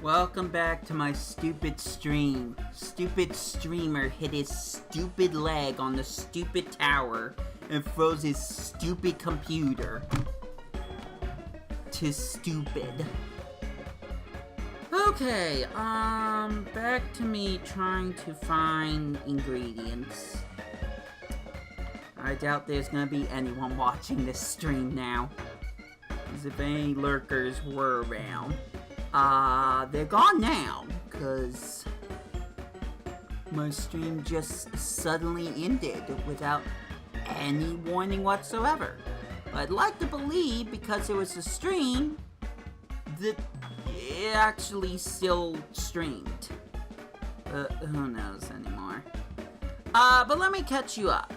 Welcome back to my stupid stream. Stupid streamer hit his stupid leg on the stupid tower and froze his stupid computer to stupid. Okay, back to me trying to find ingredients. I doubt there's gonna be anyone watching this stream now, as if any lurkers were around. They're gone now, because my stream just suddenly ended without any warning whatsoever. But I'd like to believe, because it was a stream, that it actually still streamed. Who knows anymore. But let me catch you up.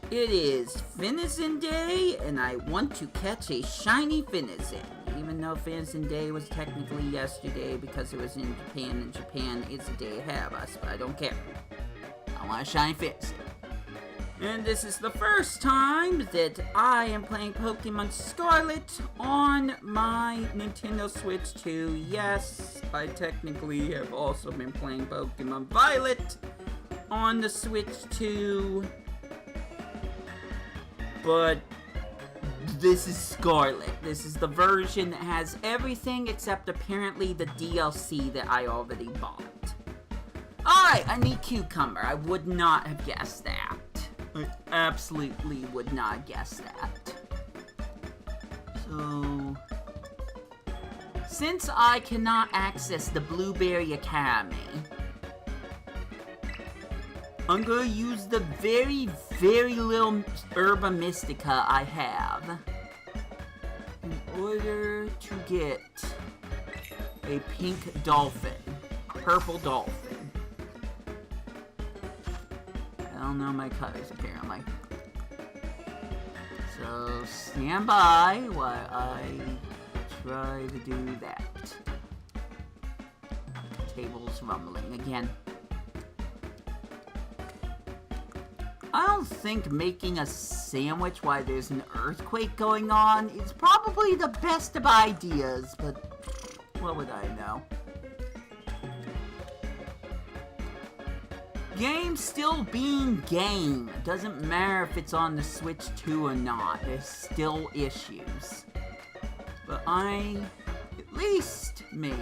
It is Finizen Day, and I want to catch a shiny Finizen. Even though Finizen Day was technically yesterday because it was in Japan, and Japan is a day ahead of us, but I don't care. I want a shiny Finizen. And this is the first time that I am playing Pokemon Scarlet on my Nintendo Switch 2. Yes, I technically have also been playing Pokemon Violet on the Switch 2. But this is Scarlet. This is the version that has everything except apparently the DLC that I already bought. Alright, I need Cucumber. I would not have guessed that. I absolutely would not guess that. So, since I cannot access the Blueberry Academy, I'm gonna use the very, very little Herba Mystica I have in order to get a pink dolphin, purple dolphin. I don't know my colors apparently. So stand by while I try to do that. Table's rumbling again. I don't think making a sandwich while there's an earthquake going on is probably the best of ideas, but what would I know? Game still being game. Doesn't matter if it's on the Switch 2 or not. There's still issues. But at least me,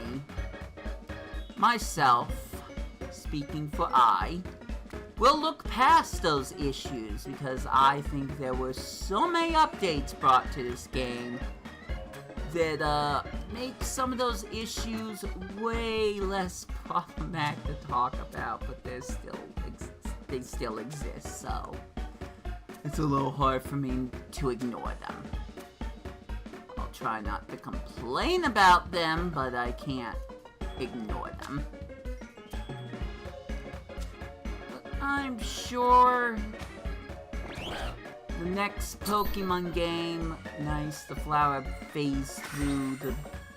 myself, speaking for we'll look past those issues, because I think there were so many updates brought to this game that make some of those issues way less problematic to talk about, but they still exist, so it's a little hard for me to ignore them. I'll try not to complain about them, but I can't ignore them. I'm sure the next Pokemon game, nice, the flower phased through the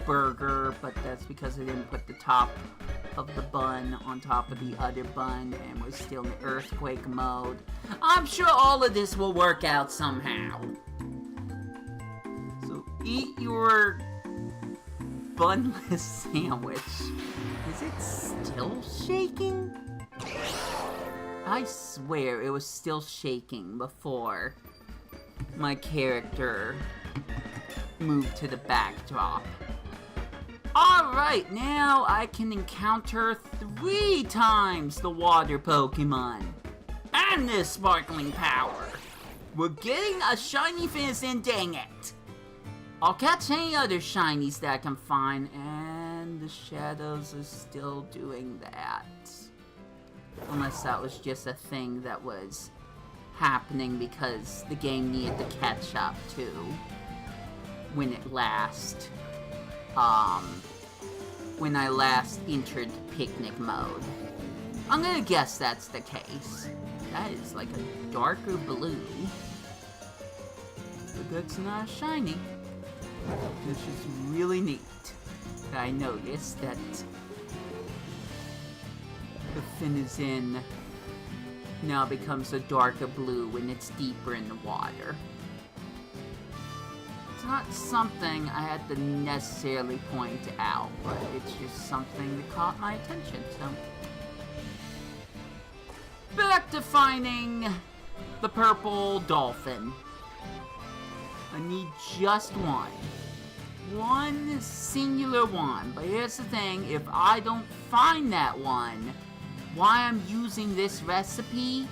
burger, but that's because I didn't put the top of the bun on top of the other bun and was still in earthquake mode. I'm sure all of this will work out somehow. So eat your bunless sandwich. Is it still shaking? I swear it was still shaking before my character moved to the backdrop. Alright, now I can encounter 3 times the water Pokemon. And this sparkling power. We're getting a shiny Finizen, dang it. I'll catch any other shinies that I can find, and the shadows are still doing that. Unless that was just a thing that was happening because the game needed to catch up to when it last, when I last entered picnic mode. I'm gonna guess that's the case. That is like a darker blue. But that's not shiny. Which is really neat. I noticed that the Finizen now becomes a darker blue when it's deeper in the water. It's not something I had to necessarily point out, but it's just something that caught my attention, so. Back to finding the purple dolphin. I need just one. One singular one. But here's the thing, if I don't find that one, while I'm using this recipe,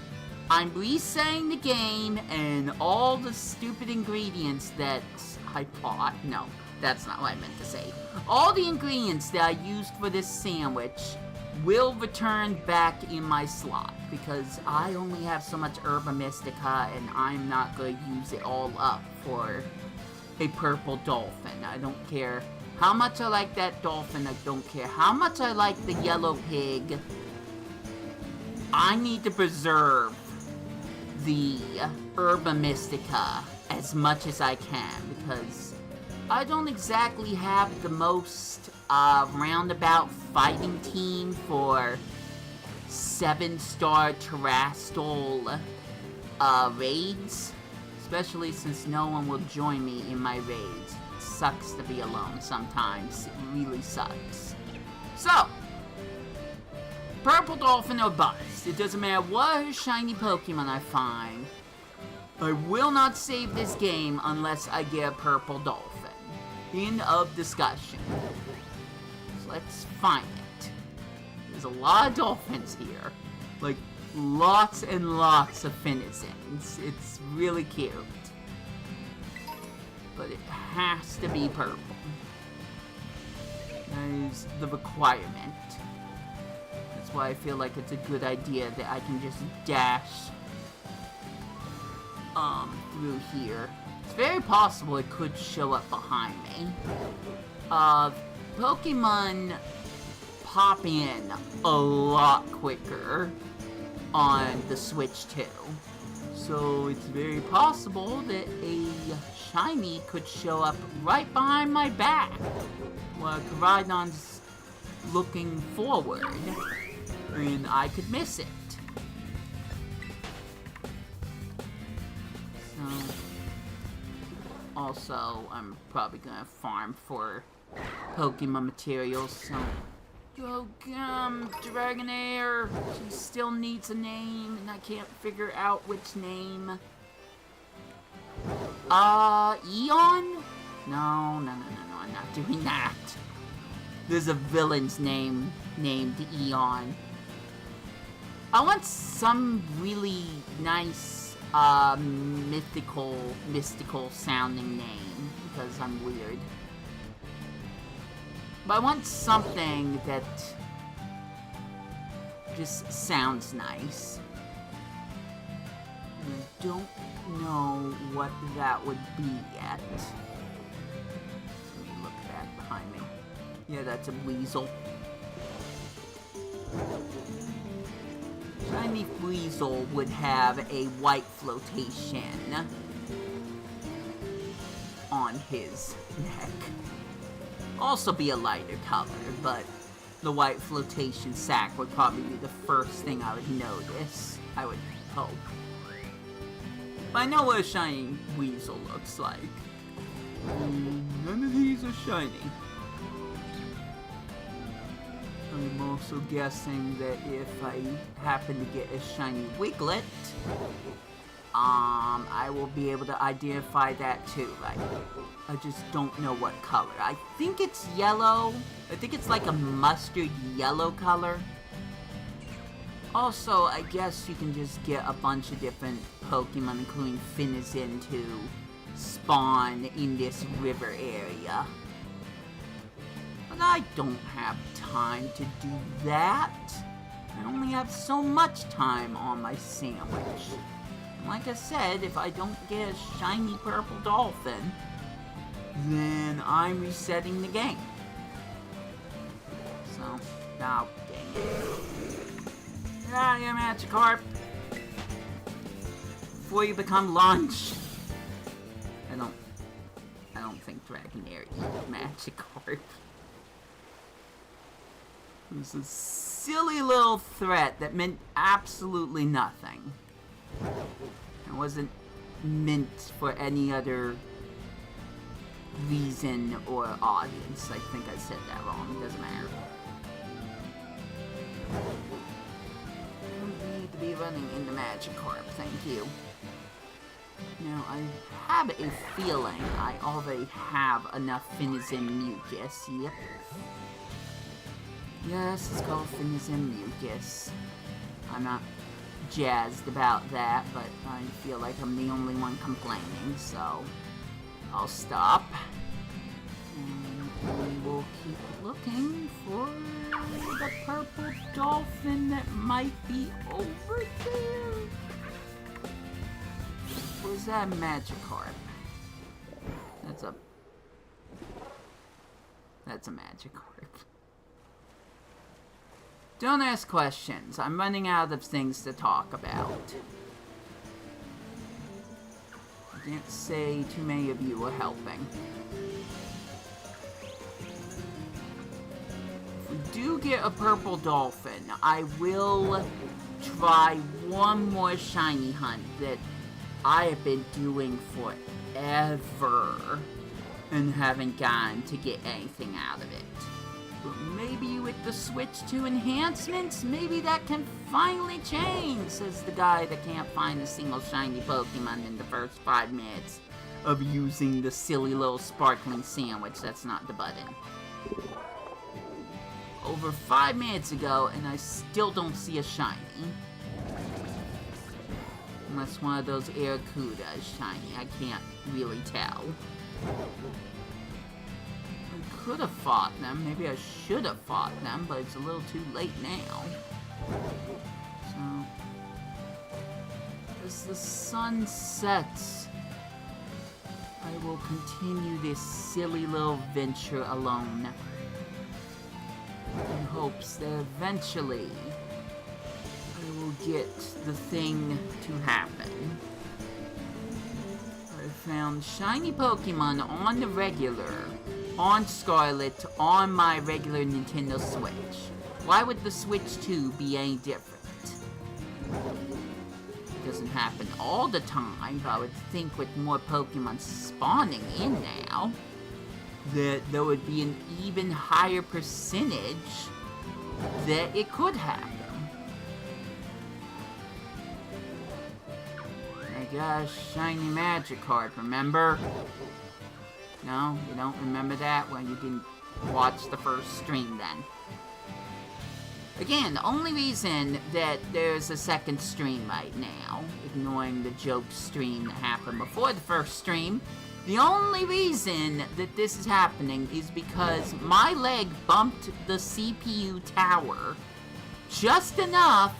I'm resetting the game and all the stupid ingredients that I bought. No, that's not what I meant to say. All the ingredients that I used for this sandwich will return back in my slot because I only have so much Herba Mystica and I'm not going to use it all up for a purple dolphin. I don't care how much I like that dolphin. I don't care how much I like the yellow pig. I need to preserve the Herba Mystica as much as I can because I don't exactly have the most roundabout fighting team for 7-star terrestrial raids, especially since no one will join me in my raids. It sucks to be alone sometimes. It really sucks. So, purple dolphin or bust. It doesn't matter what shiny Pokemon I find. I will not save this game unless I get a purple dolphin. End of discussion. So let's find it. There's a lot of dolphins here. Like, lots and lots of finizens. It's really cute. But it has to be purple. That is the requirement. That's why I feel like it's a good idea that I can just dash through here. It's very possible it could show up behind me. Pokemon pop in a lot quicker on the Switch 2. So it's very possible that a shiny could show up right behind my back while Koraidon's looking forward, and I could miss it. So, also, I'm probably gonna farm for Pokemon materials, so... Go, Dragonair! She still needs a name, and I can't figure out which name. Eon? No, I'm not doing that. There's a villain's name named Eon. I want some really nice, mystical sounding name, because I'm weird. But I want something that just sounds nice. And I don't know what that would be yet. Let me look at that behind me. Yeah, that's a weasel. Shiny Weasel would have a white flotation on his neck. Also be a lighter color, but the white flotation sack would probably be the first thing I would notice, I would hope. But I know what a shiny Weasel looks like. None of these are shiny. I'm also guessing that if I happen to get a shiny Wiglet, I will be able to identify that too. Like, I just don't know what color. I think it's yellow. I think it's like a mustard yellow color. Also, I guess you can just get a bunch of different Pokemon, including Finizen, to spawn in this river area. But I don't have time to do that. I only have so much time on my sandwich. And like I said, if I don't get a shiny purple dolphin, then I'm resetting the game. So, oh, dang it. Get out of here, Magikarp! Before you become lunch. I don't think Dragonair eat Magikarp. It was a silly little threat that meant absolutely nothing. It wasn't meant for any other reason or audience. I think I said that wrong. It doesn't matter. I don't need to be running into Magikarp, thank you. Now, I have a feeling I already have enough finizen mucus. Yep. Yes, it's called finizen mucus. I'm not jazzed about that, but I feel like I'm the only one complaining, so I'll stop. And we will keep looking for the purple dolphin that might be over there. Was that Magikarp? That's a Magikarp. Don't ask questions. I'm running out of things to talk about. I can't say too many of you are helping. If we do get a purple dolphin, I will try one more shiny hunt that I have been doing forever and haven't gotten to get anything out of it. But maybe with the switch to enhancements, maybe that can finally change, says the guy that can't find a single shiny Pokemon in the first 5 minutes of using the silly little sparkling sandwich. That's not the button. Over 5 minutes ago, and I still don't see a shiny. Unless one of those Arrokuda is shiny, I can't really tell. I could have fought them, maybe I should have fought them, but it's a little too late now. So, as the sun sets, I will continue this silly little venture alone. In hopes that eventually I will get the thing to happen. I found shiny Pokemon on the regular, on Scarlet, on my regular Nintendo Switch. Why would the Switch 2 be any different? It doesn't happen all the time, but I would think with more Pokemon spawning in now, that there would be an even higher percentage that it could happen. I got a shiny Magikarp, remember? No? You don't remember that? Well, you didn't watch the first stream then. Again, the only reason that there's a second stream right now, ignoring the joke stream that happened before the first stream, the only reason that this is happening is because my leg bumped the CPU tower just enough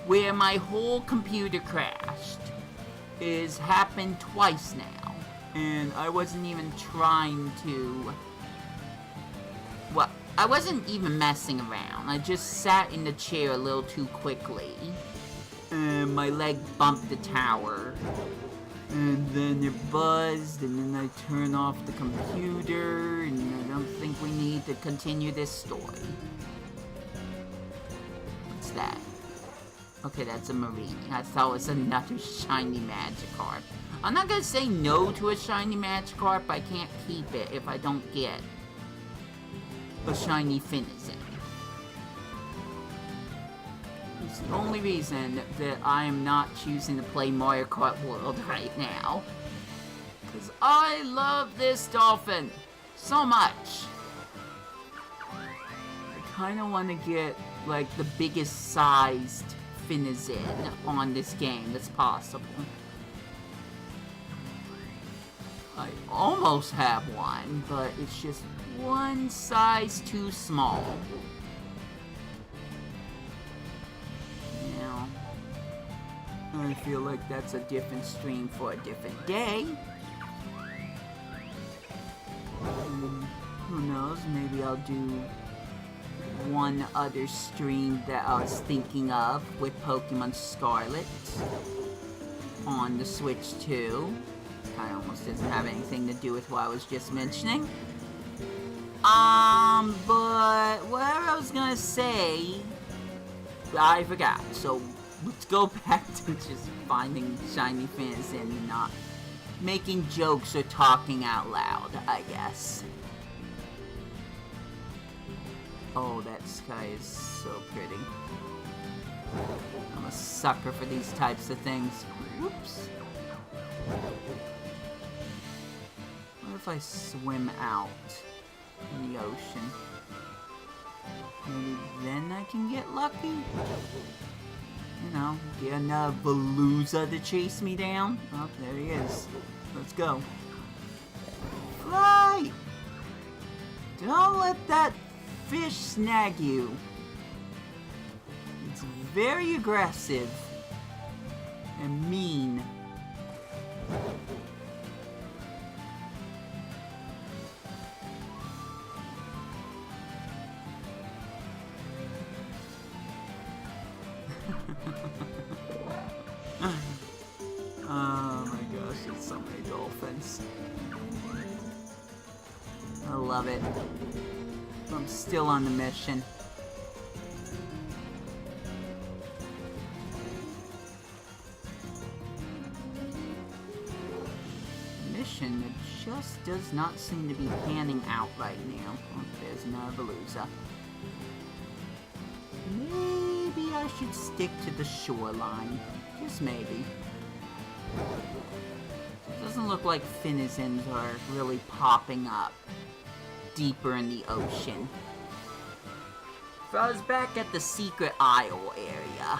where my whole computer crashed. It's happened twice now, and I wasn't even trying to... Well, I wasn't even messing around. I just sat in the chair a little too quickly, and my leg bumped the tower. And then it buzzed, and then I turned off the computer, and I don't think we need to continue this story. What's that? Okay, that's a Marini. I thought it was another shiny Magikarp. I'm not gonna say no to a shiny Magikarp, I can't keep it if I don't get a shiny finizen. It's the only reason that I am not choosing to play Mario Kart World right now. Because I love this dolphin so much. I kind of want to get, like, the biggest sized finizen on this game that's possible. I almost have one, but it's just one size too small. Now, I feel like that's a different stream for a different day. Who knows, maybe I'll do one other stream that I was thinking of with Pokemon Scarlet on the Switch 2. Kinda almost doesn't have anything to do with what I was just mentioning. But whatever I was gonna say, I forgot. So let's go back to just finding shiny finizen and not making jokes or talking out loud, I guess. Oh, that sky is so pretty. I'm a sucker for these types of things. Whoops. What if I swim out in the ocean? Maybe then I can get lucky? You know, get another Veluza to chase me down? Oh, there he is. Let's go. Fly! Don't let that fish snag you. It's very aggressive and mean. Oh my gosh, there's so many dolphins. I love it. I'm still on the mission. Mission that just does not seem to be panning out right now. Oh, there's another Veluza. Maybe I should stick to the shoreline. Just maybe. It doesn't look like finizens are really popping up deeper in the ocean. If I was back at the secret isle area,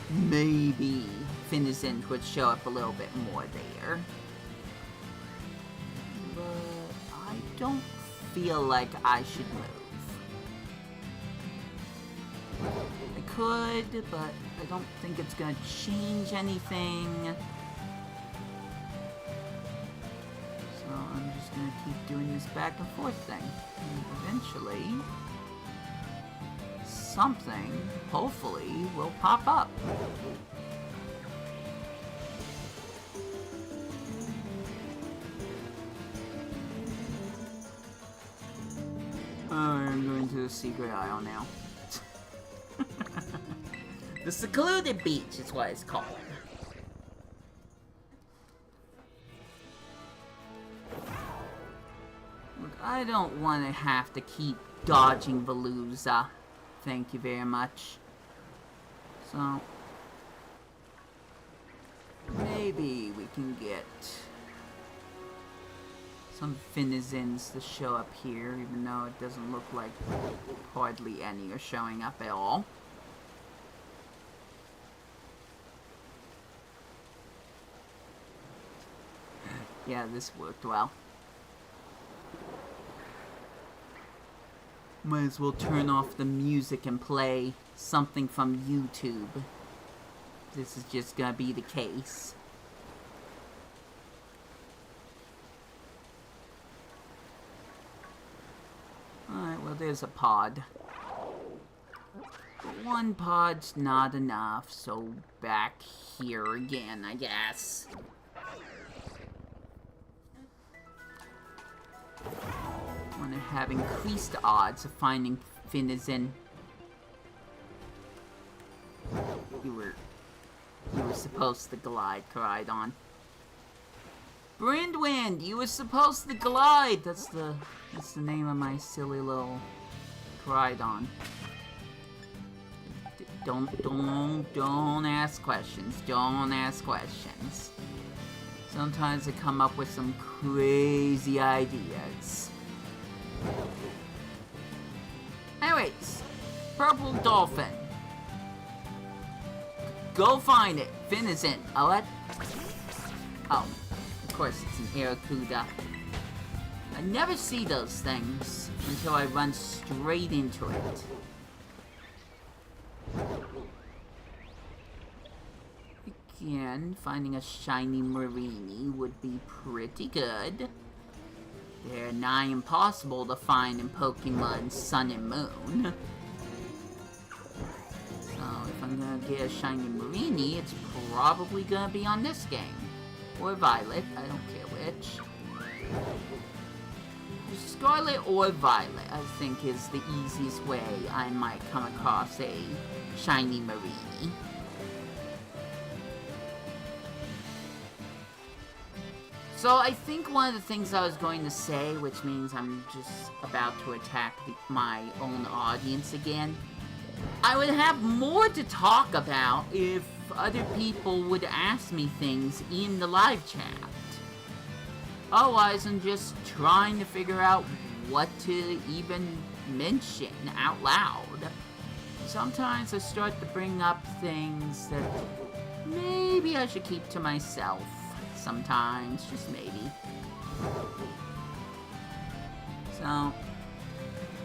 maybe finizens would show up a little bit more there. But I don't feel like I should move. I could, but I don't think it's gonna change anything. So I'm just gonna keep doing this back and forth thing. And eventually, something, hopefully, will pop up. I'm going to the secret isle now. The secluded beach is what it's called. Look, I don't want to have to keep dodging Veluza. Thank you very much. So, maybe we can get some finizens to show up here, even though it doesn't look like hardly any are showing up at all. Yeah, this worked well. Might as well turn off the music and play something from YouTube. This is just gonna be the case. Alright, well there's a pod. But one pod's not enough, so back here again, I guess. I want to have increased odds of finding finizen. You were supposed to glide, Koridon. Brindwind, you were supposed to glide. That's the name of my silly little Koridon. Don't ask questions. Don't ask questions. Sometimes I come up with some crazy ideas. Anyways, purple dolphin. Go find it. Finizen. Oh, of course it's an Aracuda. I never see those things until I run straight into it. Again, finding a shiny Marini would be pretty good. They're nigh impossible to find in Pokemon Sun and Moon. So if I'm gonna get a shiny Marini, it's probably gonna be on this game. Or Violet, I don't care which. Scarlet or Violet, I think, is the easiest way I might come across a shiny Marini. So I think one of the things I was going to say, which means I'm just about to attack my own audience again, I would have more to talk about if other people would ask me things in the live chat. Otherwise, I'm just trying to figure out what to even mention out loud. Sometimes I start to bring up things that maybe I should keep to myself. Sometimes, just maybe. So,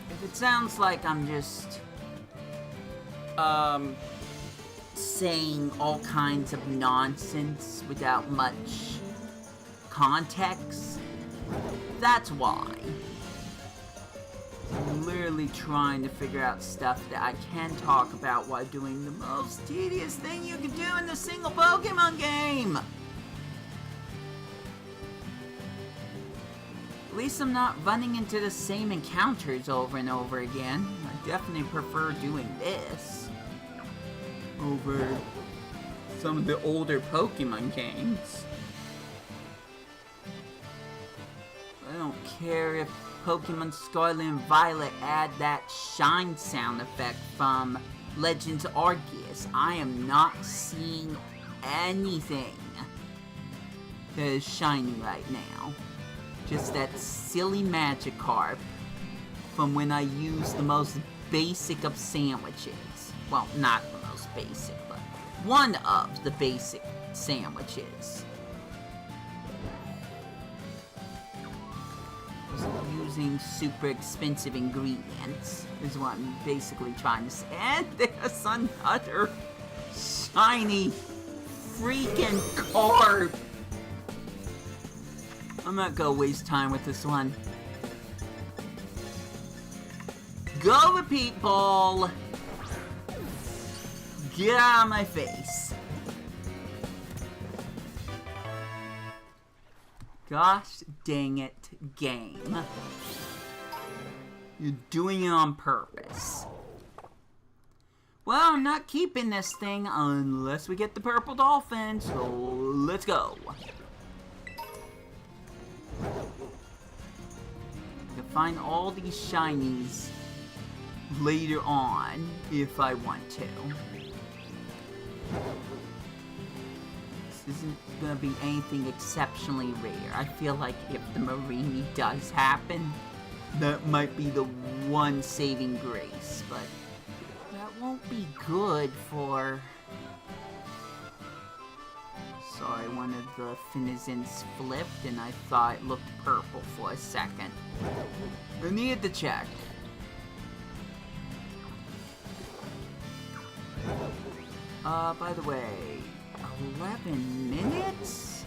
if it sounds like I'm just saying all kinds of nonsense without much context, that's why. I'm literally trying to figure out stuff that I can talk about while doing the most tedious thing you can do in a single Pokemon game! At least I'm not running into the same encounters over and over again. I definitely prefer doing this over some of the older Pokemon games. I don't care if Pokemon Scarlet and Violet add that shine sound effect from Legends Arceus. I am not seeing anything that is shining right now. Just that silly Magikarp from when I used the most basic of sandwiches. Well, not the most basic, but one of the basic sandwiches. Using super expensive ingredients is what I'm basically trying to say. And there's another shiny freaking carp. I'm not gonna waste time with this one. Go, people! Get out of my face. Gosh dang it, game. You're doing it on purpose. Well, I'm not keeping this thing unless we get the purple dolphin, so let's go. I can find all these shinies later on if I want to. This isn't gonna be anything exceptionally rare. I feel like if the Marini does happen, that might be the one saving grace, but that won't be good for... Sorry, one of the finizens flipped and I thought it looked purple for a second. I needed to check. By the way, 11 minutes?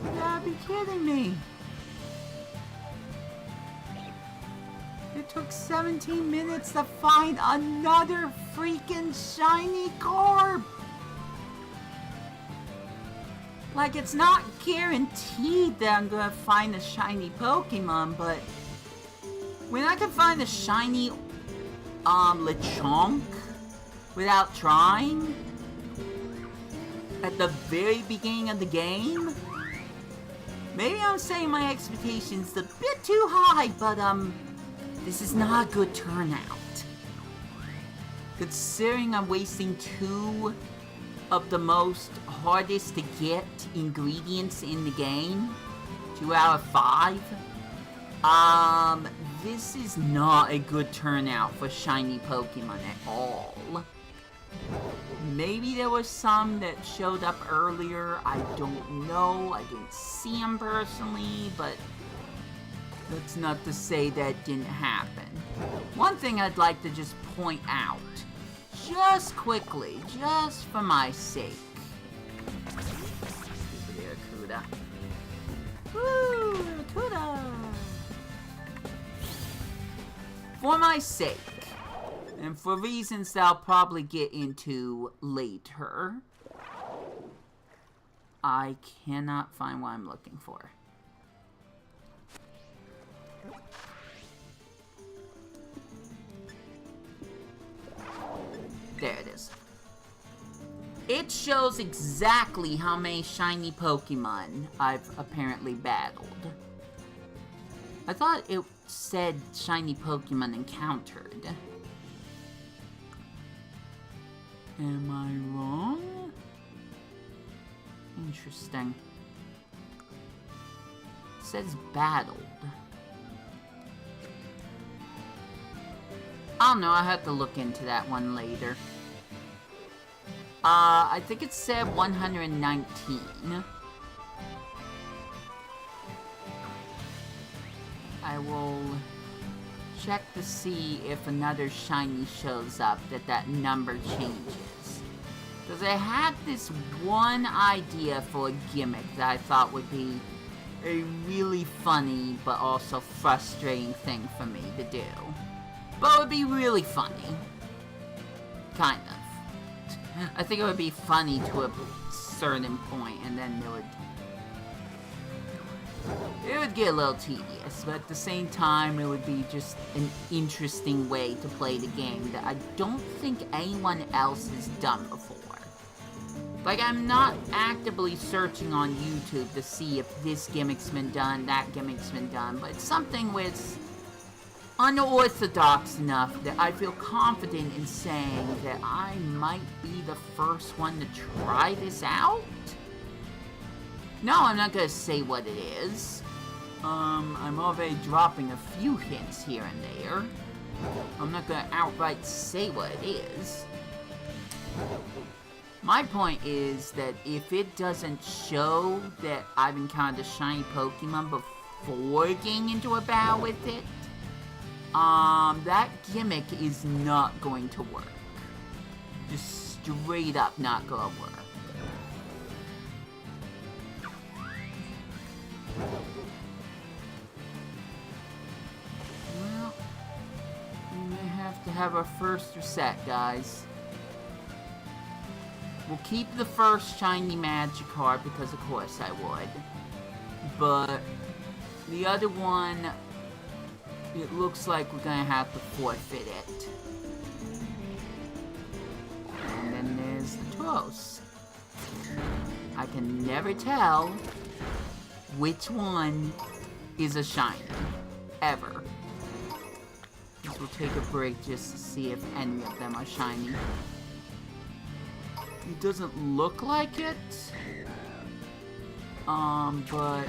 You gotta be kidding me. It took 17 minutes to find another freaking shiny carp! Like, it's not guaranteed that I'm gonna find a shiny Pokemon, but when I can find a shiny, Lechonk without trying at the very beginning of the game, maybe I'm setting my expectations a bit too high, but, this is not a good turnout. Considering I'm wasting 2 of the most hardest to get ingredients in the game, 2 out of 5, this is not a good turnout for shiny Pokemon at all. Maybe there was some that showed up earlier, I don't know, I didn't see them personally, but that's not to say that didn't happen. One thing I'd like to just point out, just quickly, just for my sake. Stupid Arcuda. Woo, Arcuda! For my sake, and for reasons that I'll probably get into later, I cannot find what I'm looking for. There it is. It shows exactly how many shiny Pokemon I've apparently battled. I thought it said shiny Pokemon encountered. Am I wrong? Interesting. It says battled. I don't know, I have to look into that one later. I think it said 119. I will check to see if another shiny shows up that number changes. Because I had this one idea for a gimmick that I thought would be a really funny but also frustrating thing for me to do. But it would be really funny. Kind of. I think it would be funny to a certain point, and then it would get a little tedious, but at the same time, it would be just an interesting way to play the game that I don't think anyone else has done before. Like, I'm not actively searching on YouTube to see if this gimmick's been done, that gimmick's been done, but it's something with unorthodox enough that I feel confident in saying that I might be the first one to try this out. No, I'm not gonna say what it is. I'm already dropping a few hints here and there. I'm not gonna outright say what it is. My point is that if it doesn't show that I've encountered a shiny Pokemon before getting into a battle with it, that gimmick is not going to work. Just straight up not gonna work. Well, we may have to have our first reset, guys. We'll keep the first shiny Magikarp because of course I would. But the other one, it looks like we're gonna have to forfeit it. And then there's the Tauros. I can never tell which one is a shiny. Ever. So we'll take a break just to see if any of them are shiny. It doesn't look like it. But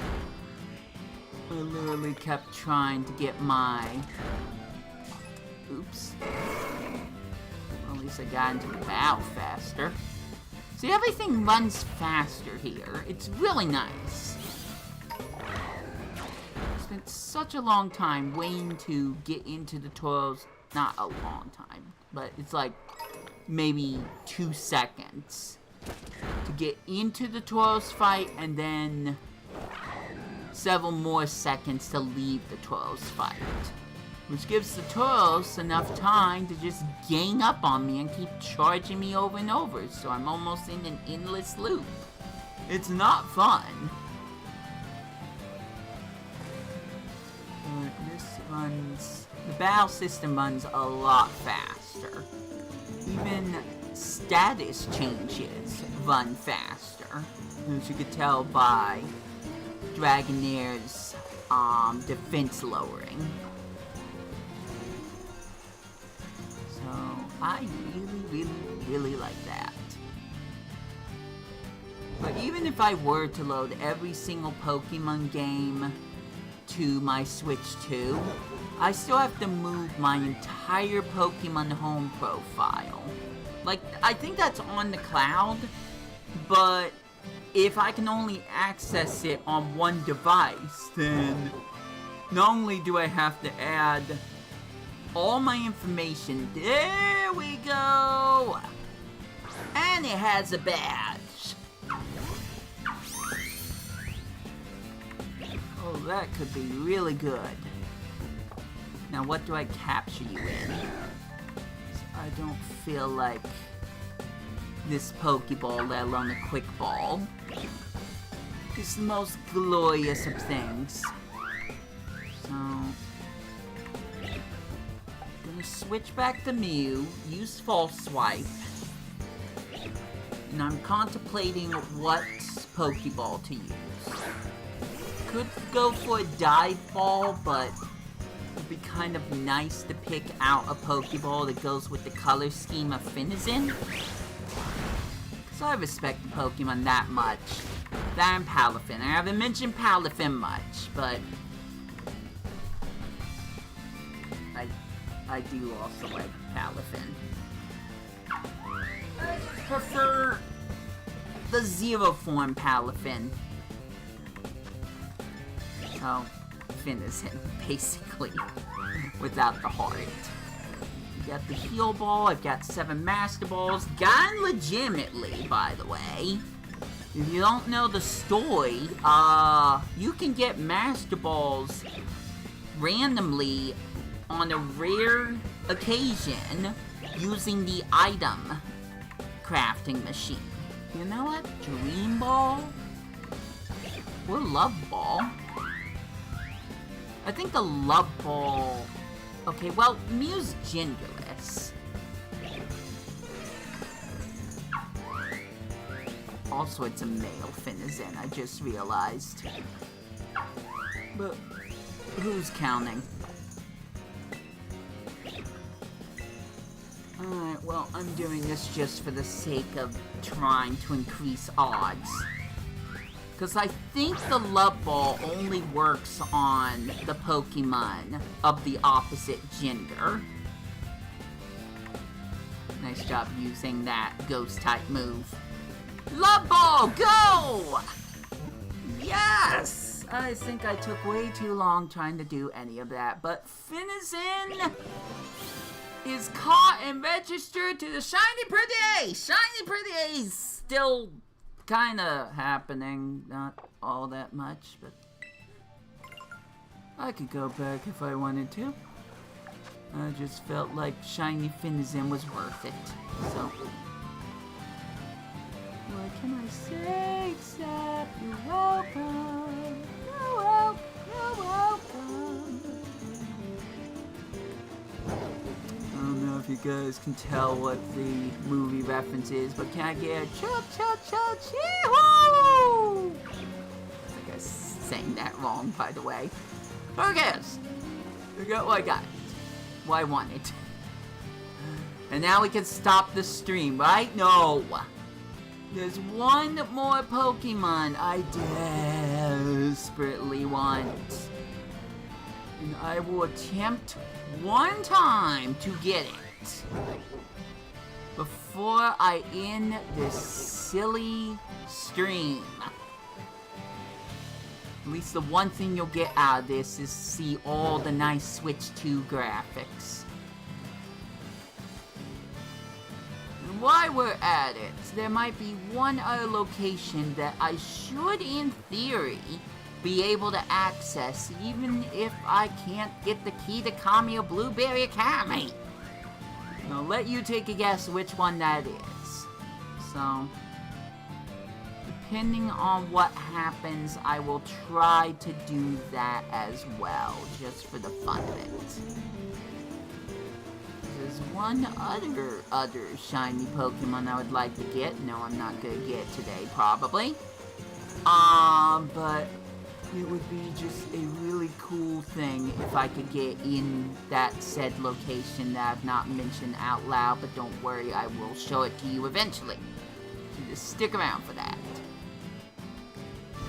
I literally kept trying to get my... Oops. Well, at least I got into the battle faster. See, everything runs faster here. It's really nice. It's been such a long time waiting to get into the Tauros. Not a long time, but it's like maybe 2 seconds to get into the Tauros fight, and then several more seconds to leave the Tauros fight. Which gives the Tauros enough time to just gang up on me and keep charging me over and over, so I'm almost in an endless loop. It's not fun. But this runs... The battle system runs a lot faster. Even status changes run faster, as you could tell by Dragonair's defense lowering. So I really like that. But even if I were to load every single Pokemon game to my Switch 2, I still have to move my entire Pokemon home profile. Like, I think that's on the cloud, but if I can only access it on one device, then not only do I have to add all my information, there we go, and it has a badge. Oh, that could be really good. Now, what do I capture you in? I don't feel like this Pokeball, let alone a Quick Ball, is the most glorious of things. So, I'm gonna switch back to Mew, use False Swipe, And I'm contemplating what Pokeball to use. Could go for a dive ball, but it'd be kind of nice to pick out a Pokeball that goes with the color scheme of finizen. Because I respect the Pokemon that much. That and Palafin. I haven't mentioned Palafin much, but I do also like Palafin. I prefer the Zero form Palafin. Oh, finizen, basically, without the heart. You got the Heal Ball, I've got 7 Master Balls, gotten legitimately, by the way. If you don't know the story, you can get Master Balls randomly on a rare occasion using the item crafting machine. You know what? Dream Ball? Or Love Ball? I think the Love Ball... Okay, well, Mew's genderless. Also, it's a male finizen, I just realized. But who's counting? Alright, well, I'm doing this just for the sake of trying to increase odds. Because I think the Love Ball only works on the Pokemon of the opposite gender. Nice job using that Ghost-type move. Love Ball, go! Yes! I think I took way too long trying to do any of that, but finizen is caught and registered to the Shiny Pretty Ace! Shiny Pretty Ace still kinda happening, not all that much, but I could go back if I wanted to. I just felt like Shiny Finizen was worth it, so what can I say except you're welcome, you're welcome, you're welcome. I don't know if you guys can tell what the movie reference is, but can I get a choo-choo-choo-chee-woo? I think I sang that wrong, by the way. Who cares? I got what I got. What I wanted. And now we can stop the stream, right? No. There's one more Pokemon I desperately want. And I will attempt one time to get it before I end this silly stream. At least the one thing you'll get out of this is see all the nice Switch 2 graphics. And while we're at it, there might be one other location that I should, in theory, be able to access, even if I can't get the key to Kamiya Blueberry Academy. And I'll let you take a guess which one that is. So, depending on what happens, I will try to do that as well, just for the fun of it. There's one other shiny Pokemon I would like to get. No, I'm not gonna get today, probably. But it would be just a really cool thing if I could get in that said location that I've not mentioned out loud, but don't worry, I will show it to you eventually. So just stick around for that.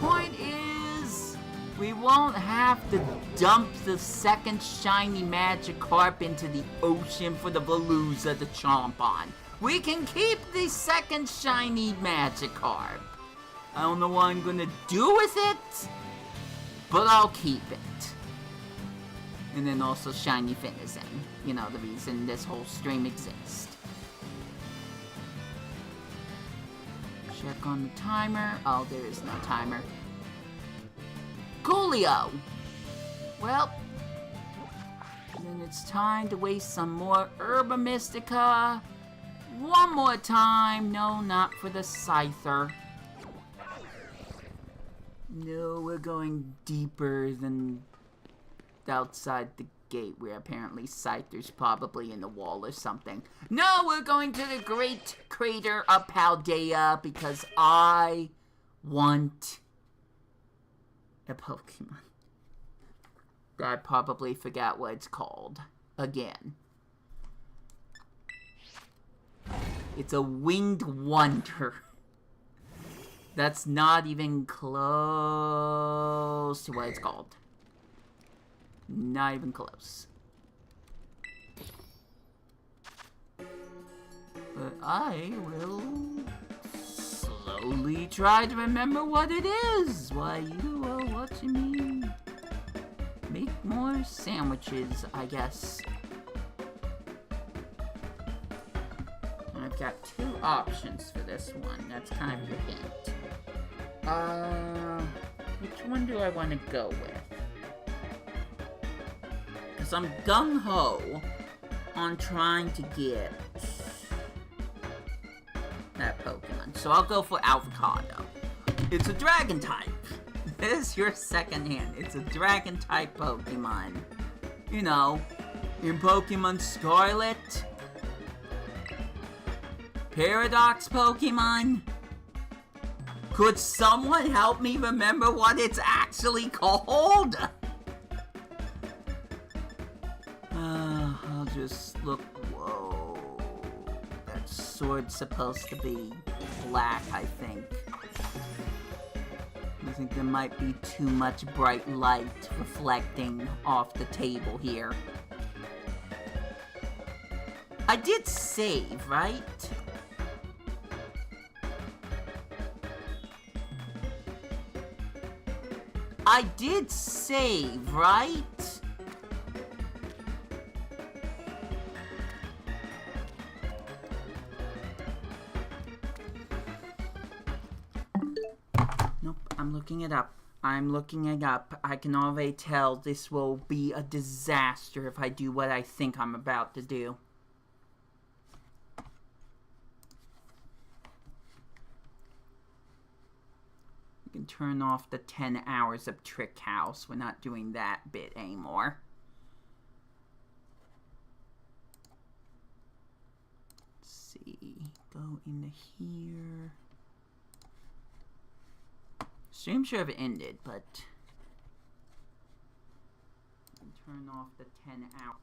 Point is, we won't have to dump the second shiny Magikarp into the ocean for the Veluza to chomp on. We can keep the second shiny Magikarp. I don't know what I'm gonna do with it, but I'll keep it. And then also Shiny Finizen. You know, the reason this whole stream exists. Check on the timer. Oh, there is no timer. Coolio! Well, then it's time to waste some more Herba Mystica. One more time. No, not for the Scyther. No, we're going deeper than outside the gate where apparently Scyther's probably in the wall or something. No, we're going to the Great Crater of Paldea because I want a Pokemon. I probably forgot what it's called again. It's a Winged Wonder. That's not even close to what it's called. Not even close. But I will slowly try to remember what it is while you are watching me make more sandwiches, I guess. I've got 2 options for this one. That's kind of a hint. Which one do I want to go with? Because I'm gung-ho on trying to get that Pokemon. So I'll go for Avocado. It's a Dragon type. There's your second hint. It's a Dragon type Pokemon. You know, in Pokemon Scarlet, Paradox Pokemon. Could someone help me remember what it's actually called? I'll just look. Whoa. That sword's supposed to be black, I think. I think there might be too much bright light reflecting off the table here. I did save, right? I did save, right? Nope, I'm looking it up. I'm looking it up. I can already tell this will be a disaster if I do what I think I'm about to do. Can turn off the 10 hours of Trick House. We're not doing that bit anymore. Let's see. Go into here. Stream should have ended, but turn off the 10 hours.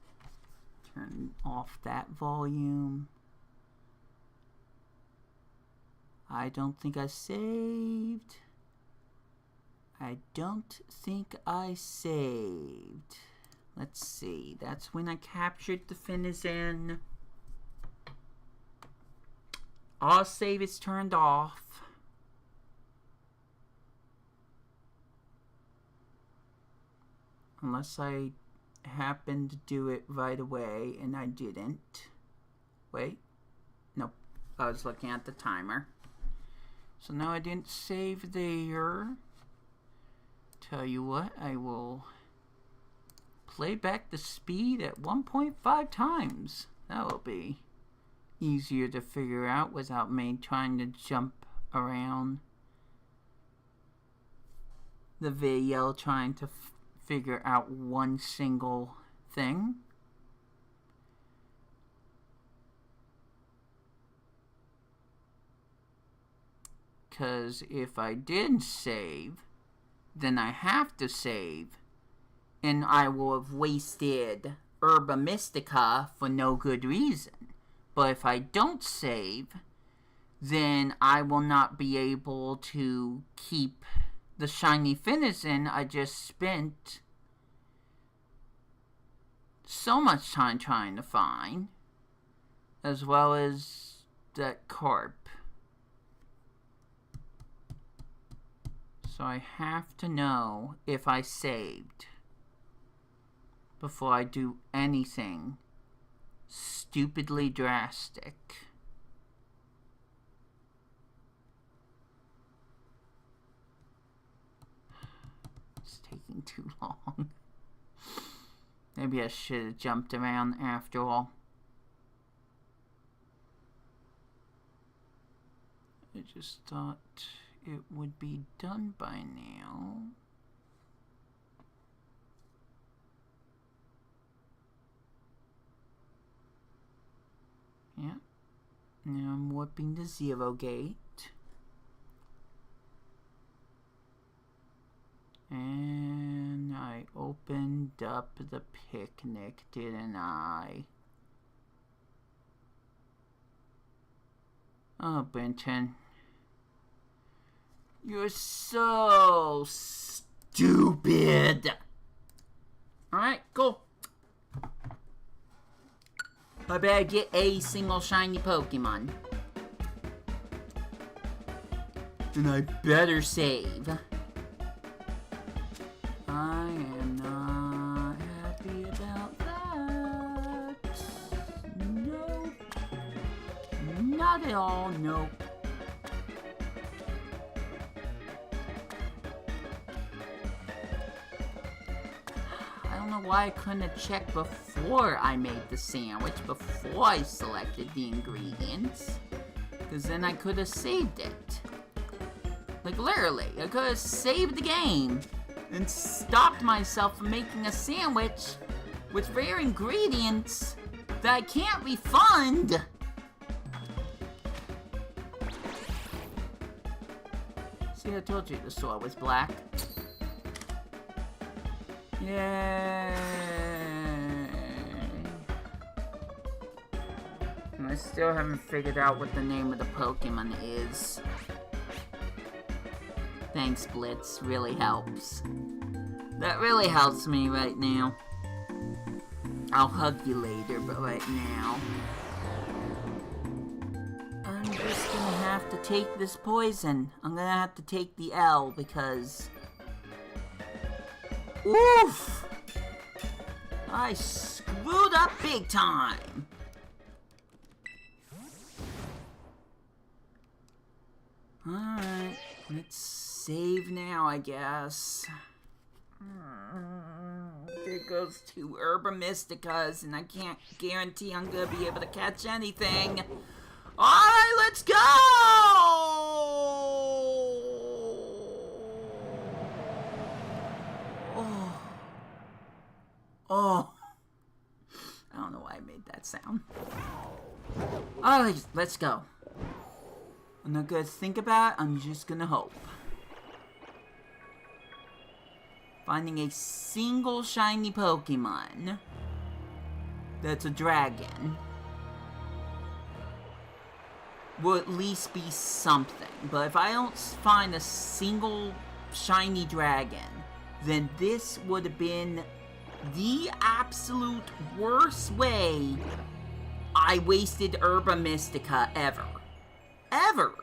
Turn off that volume. I don't think I saved. I don't think I saved. Let's see. That's when I captured the finizen. All save is turned off. Unless I happened to do it right away and I didn't. Wait. Nope. I was looking at the timer. So now I didn't save there. Tell you what, I will play back the speed at 1.5 times. That will be easier to figure out without me trying to jump around the video trying to figure out one single thing. Because if I did save, then I have to save, and I will have wasted Herba Mystica for no good reason. But if I don't save, then I will not be able to keep the shiny finizen I just spent so much time trying to find, as well as that carp. So I have to know if I saved before I do anything stupidly drastic. It's taking too long. Maybe I should have jumped around after all. I just thought it would be done by now. Now I'm warping to Zero Gate. And I opened up the picnic, didn't I? Oh, Benton. You're so stupid. Alright, cool. I better get a single shiny Pokemon. And I better save. I am not happy about that. Nope. Not at all, nope. I don't know why I couldn't have checked before I made the sandwich, before I selected the ingredients. Because then I could have saved it. Like literally, I could have saved the game and stopped myself from making a sandwich with rare ingredients that I can't refund. See, I told you the sword was black. Yay! And I still haven't figured out what the name of the Pokemon is. Thanks, Blitz. Really helps. That really helps me right now. I'll hug you later, but right now I'm just gonna have to take this poison. I'm gonna have to take the L because... Oof! I screwed up big time! Alright, let's save now, I guess. There goes 2 Herba Mysticas, and I can't guarantee I'm gonna be able to catch anything. Alright, let's go! Oh. I don't know why I made that sound. Alright, let's go. I'm not gonna think about it, I'm just gonna hope. Finding a single shiny Pokemon that's a dragon will at least be something. But if I don't find a single shiny dragon, then this would have been the absolute worst way I wasted Herba Mystica ever. Ever.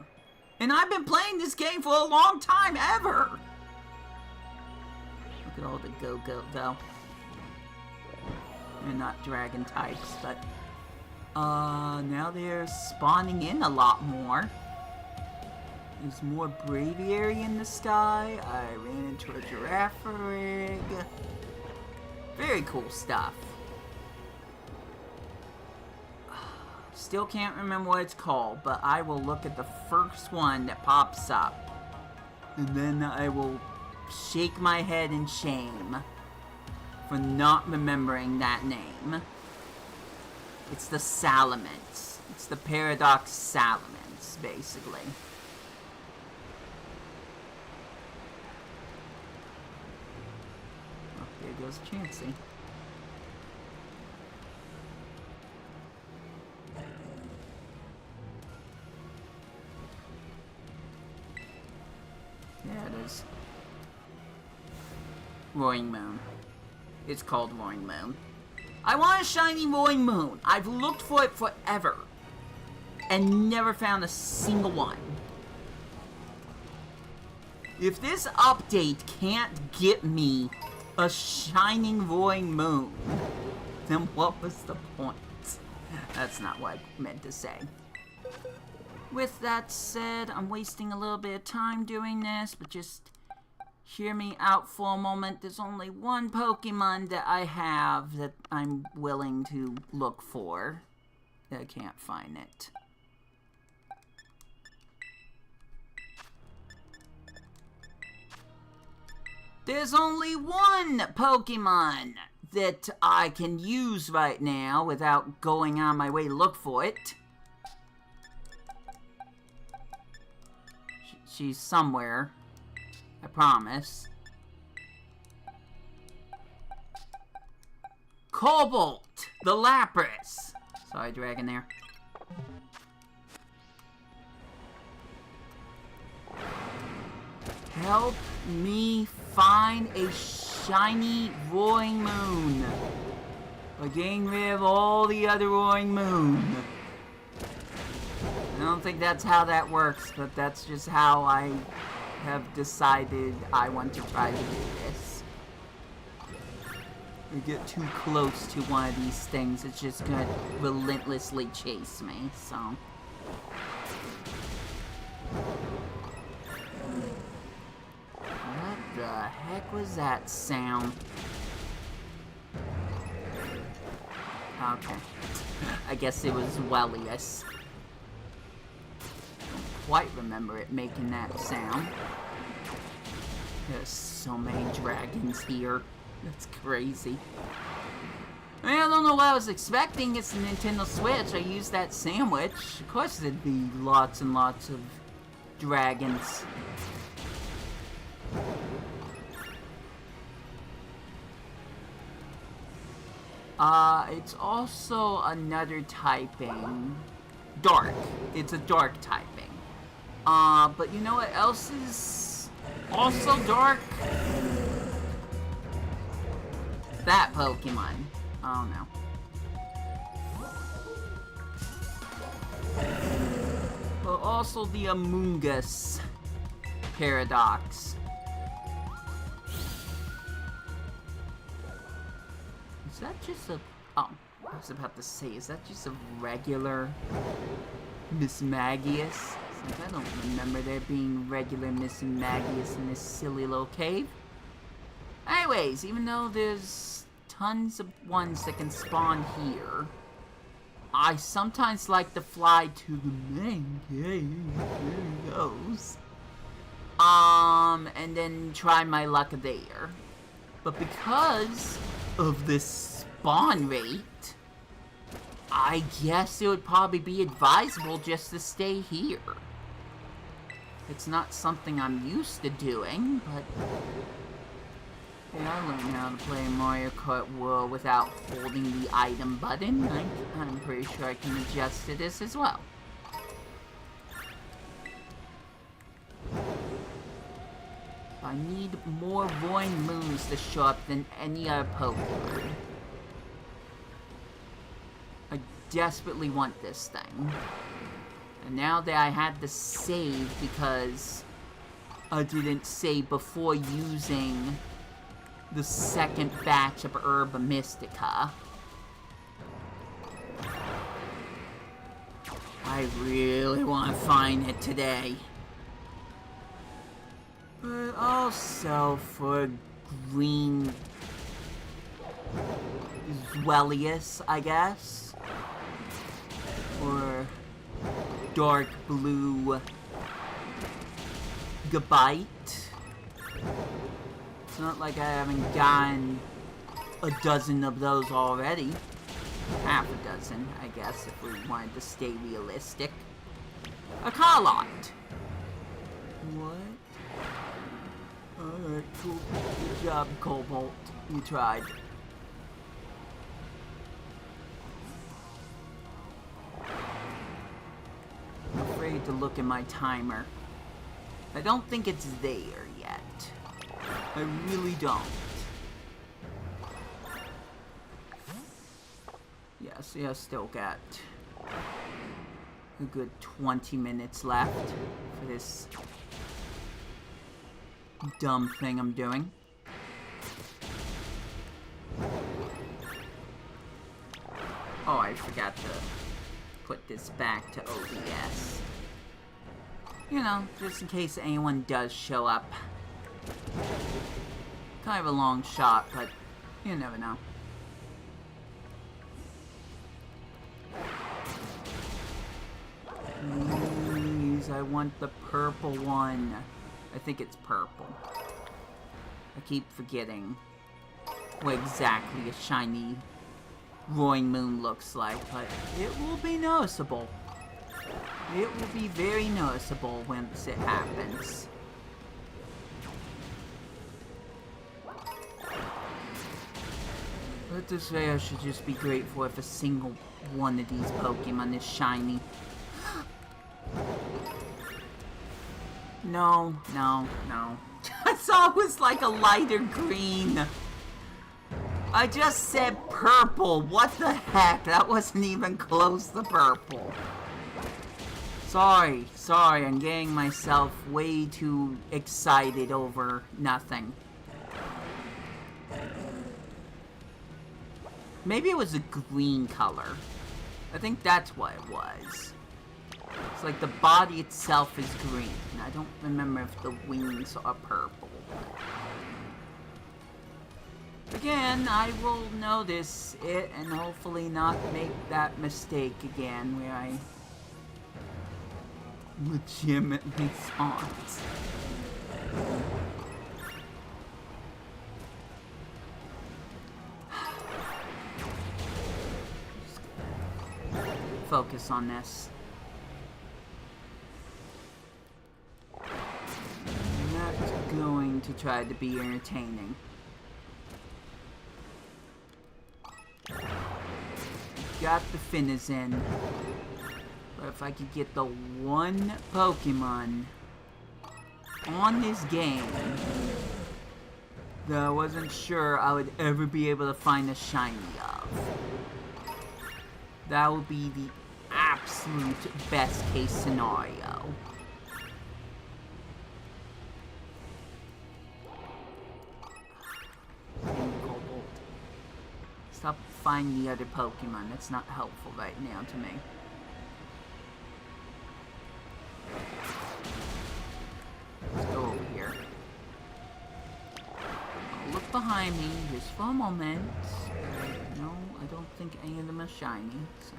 And I've been playing this game for a long time, ever. Look at all the go-go, though. They're not dragon types, but... now they're spawning in a lot more. There's more Braviary in the sky. I ran into a Girafarig. Very cool stuff. Still can't remember what it's called, but I will look at the first one that pops up. And then I will shake my head in shame for not remembering that name. It's the Salamence. It's the Paradox Salamence, basically. Oh, there goes Chansey. Yeah, it is. Roaring Moon. It's called Roaring Moon. I want a shiny Roaring Moon. I've looked for it forever. And never found a single one. If this update can't get me a shining Roaring Moon, then what was the point? That's not what I meant to say. With that said, I'm wasting a little bit of time doing this, but just hear me out for a moment. There's only one Pokemon that I have that I'm willing to look for. I can't find it. There's only one Pokemon that I can use right now without going on my way to look for it. She's somewhere. I promise. Cobalt! The Lapras! Sorry, dragon there. Help me find a shiny roaring moon. We're getting rid of all the other roaring moon. I don't think that's how that works, but that's just how I have decided I want to try to do this. If we get too close to one of these things, it's just gonna relentlessly chase me, so. What the heck was that sound? Okay. I guess it was Wellius. Don't quite remember it making that sound. There's so many dragons here. That's crazy. I mean, I don't know what I was expecting. It's a Nintendo Switch. I used that sandwich. Of course there'd be lots and lots of dragons. It's also another typing. Dark. It's a dark typing. But you know what else is also dark? That Pokemon. Oh no. But also the Among Us paradox. Is that just a... Oh, I was about to say, is that just a regular Miss Magius? Like, I don't remember there being regular Miss Magius in this silly little cave. Anyways, even though there's tons of ones that can spawn here, I sometimes like to fly to the main cave. There it goes. And then try my luck there. But because of this spawn rate, I guess it would probably be advisable just to stay here. It's not something I'm used to doing, but yeah, I learned how to play Mario Kart World without holding the item button. I'm pretty sure I can adjust to this as well. I need more Roaring Moons to show up than any other Pokemon. I desperately want this thing. And now that I had to save because I didn't save before using the second batch of Herba Mystica, I really want to find it today. But also for green Zwellius, I guess. Or dark blue Gabite. It's not like I haven't gotten a dozen of those already. Half a dozen, I guess, if we wanted to stay realistic. A Carlot. What? Alright, cool. Good job, Cobalt. You tried. I'm afraid to look at my timer. I don't think it's there yet. I really don't. Yeah, see, I still got a good 20 minutes left for this dumb thing I'm doing. Oh, I forgot to put this back to OBS. You know, just in case anyone does show up. Kind of a long shot, but you never know. Please, I want the purple one. I think it's purple. I keep forgetting what exactly a shiny Roaring Moon looks like, but it will be noticeable. It will be very noticeable once it happens. But this way I should just be grateful if a single one of these Pokemon is shiny. No. I saw it was like a lighter green. I just said purple. What the heck? That wasn't even close to purple. Sorry. I'm getting myself way too excited over nothing. Maybe it was a green color. I think that's what it was. It's like the body itself is green. I don't remember if the wings are purple. Again, I will notice it and hopefully not make that mistake again where I legitimately spawns. Focus on this. I'm not going to try to be entertaining. Got the finizen. But if I could get the one Pokemon on this game that I wasn't sure I would ever be able to find a shiny of, that would be the absolute best case scenario. Stop finding the other Pokemon. That's not helpful right now to me. Let's go over here. I'll look behind me just for a moment. No, I don't think any of them are shiny, so...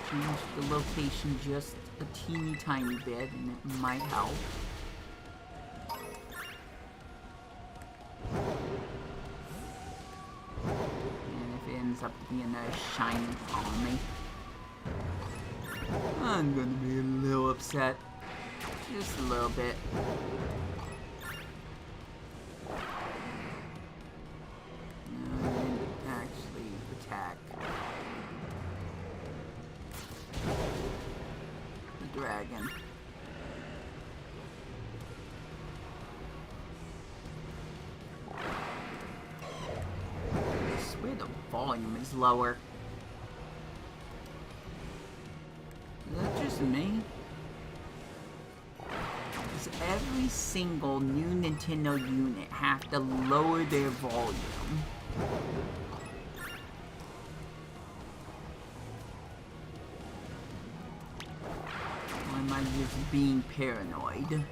change the location just a teeny tiny bit and it might help. And if it ends up to be another shiny on me, I'm gonna be a little upset. Just a little bit. No, I didn't actually attack the dragon. I swear the volume is lower. Is that just me? Does every single new Nintendo unit have to lower their volume? Or am I just being paranoid?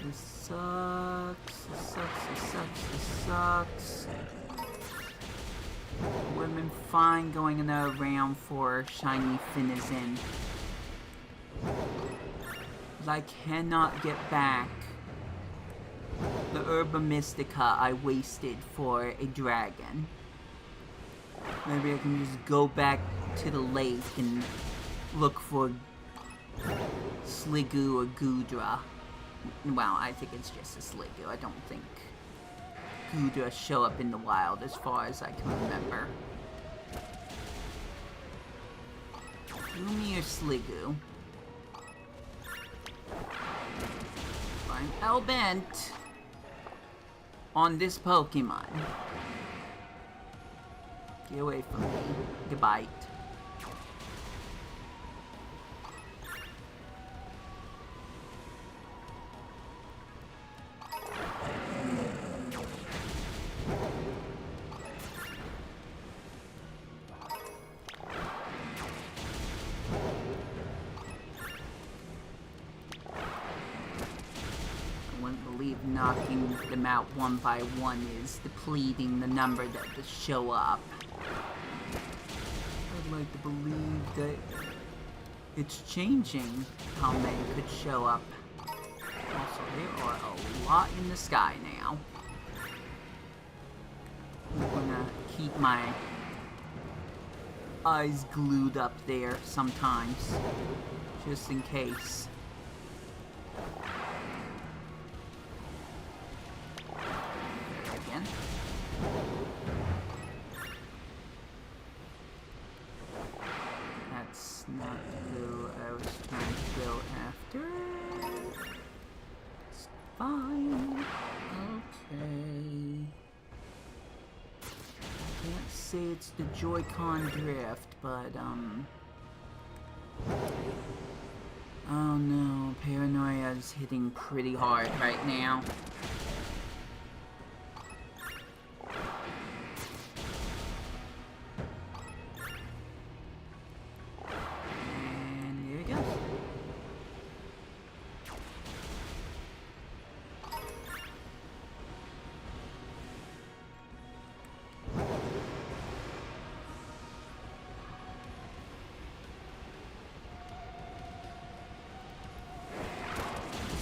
This sucks. Would have been fine going another round for shiny finizen. But I cannot get back the Herba Mystica I wasted for a dragon. Maybe I can just go back to the lake and look for Sliggoo or Goodra. Well, I think it's just a Sliggoo. I don't think Goodra show up in the wild as far as I can remember. Give me your Sliggoo. I'm hell-bent on this Pokemon. Get away from me. Goodbye. Knocking the them out one by one is depleting the number that will show up. I'd like to believe that it's changing how many could show up. Also, there are a lot in the sky now. I'm gonna keep my eyes glued up there sometimes, just in case. There again. That's not who I was trying to go after. It's fine. Okay. I can't say it's the Joy-Con drift, but, oh no, paranoia is hitting pretty hard right now. And there it goes.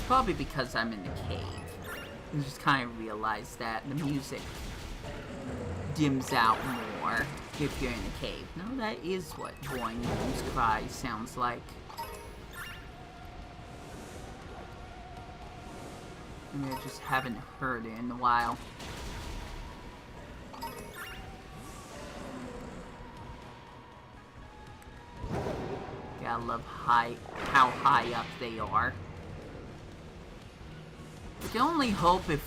Probably because I'm in the cave. I just kind of realized that the music dims out more if you're in a cave. No, that is what Boing Boing's cry sounds like. I mean, I just haven't heard it in a while. Gotta love how high up they are. I can only hope if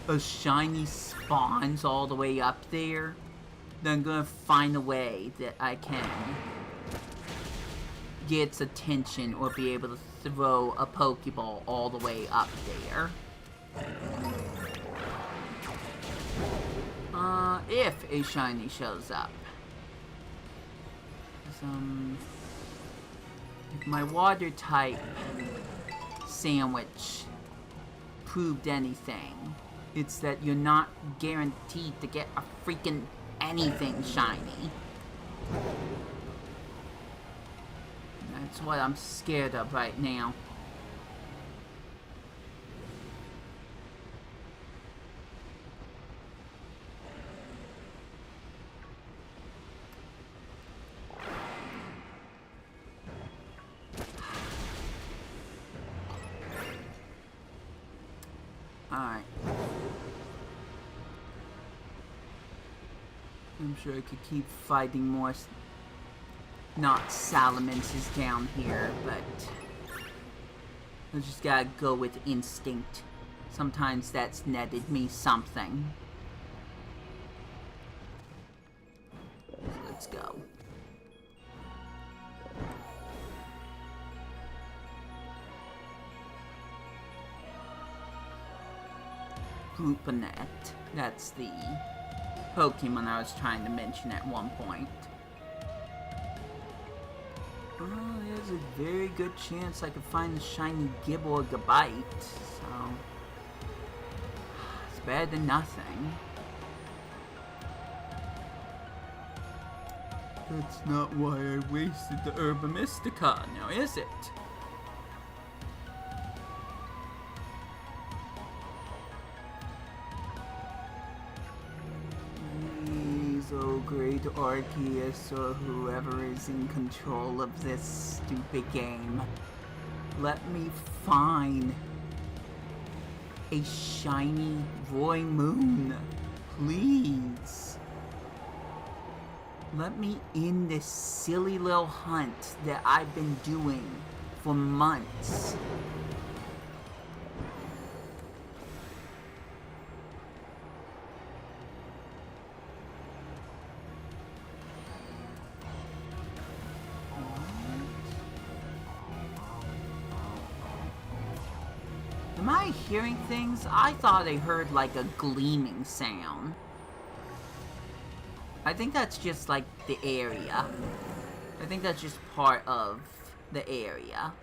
a shiny spawns all the way up there, then I'm gonna find a way that I can get its attention or be able to throw a Pokeball all the way up there. If a shiny shows up. If my water type sandwich proved anything, it's that you're not guaranteed to get a freaking anything shiny. That's what I'm scared of right now. Alright. I'm sure I could keep fighting more not salamanders down here, but I just gotta go with instinct. Sometimes that's netted me something. So let's go. Groupanet. That's the Pokemon I was trying to mention at one point. Oh, there's a very good chance I could find the shiny Gib or Gabite, so it's better than nothing. That's not why I wasted the Herba Mystica, now is it? Oh, great Arceus or whoever is in control of this stupid game. Let me find a shiny Roy Moon, please. Let me end this silly little hunt that I've been doing for months. Am I hearing things? I thought I heard like a gleaming sound. I think that's just like the area. I think that's just part of the area.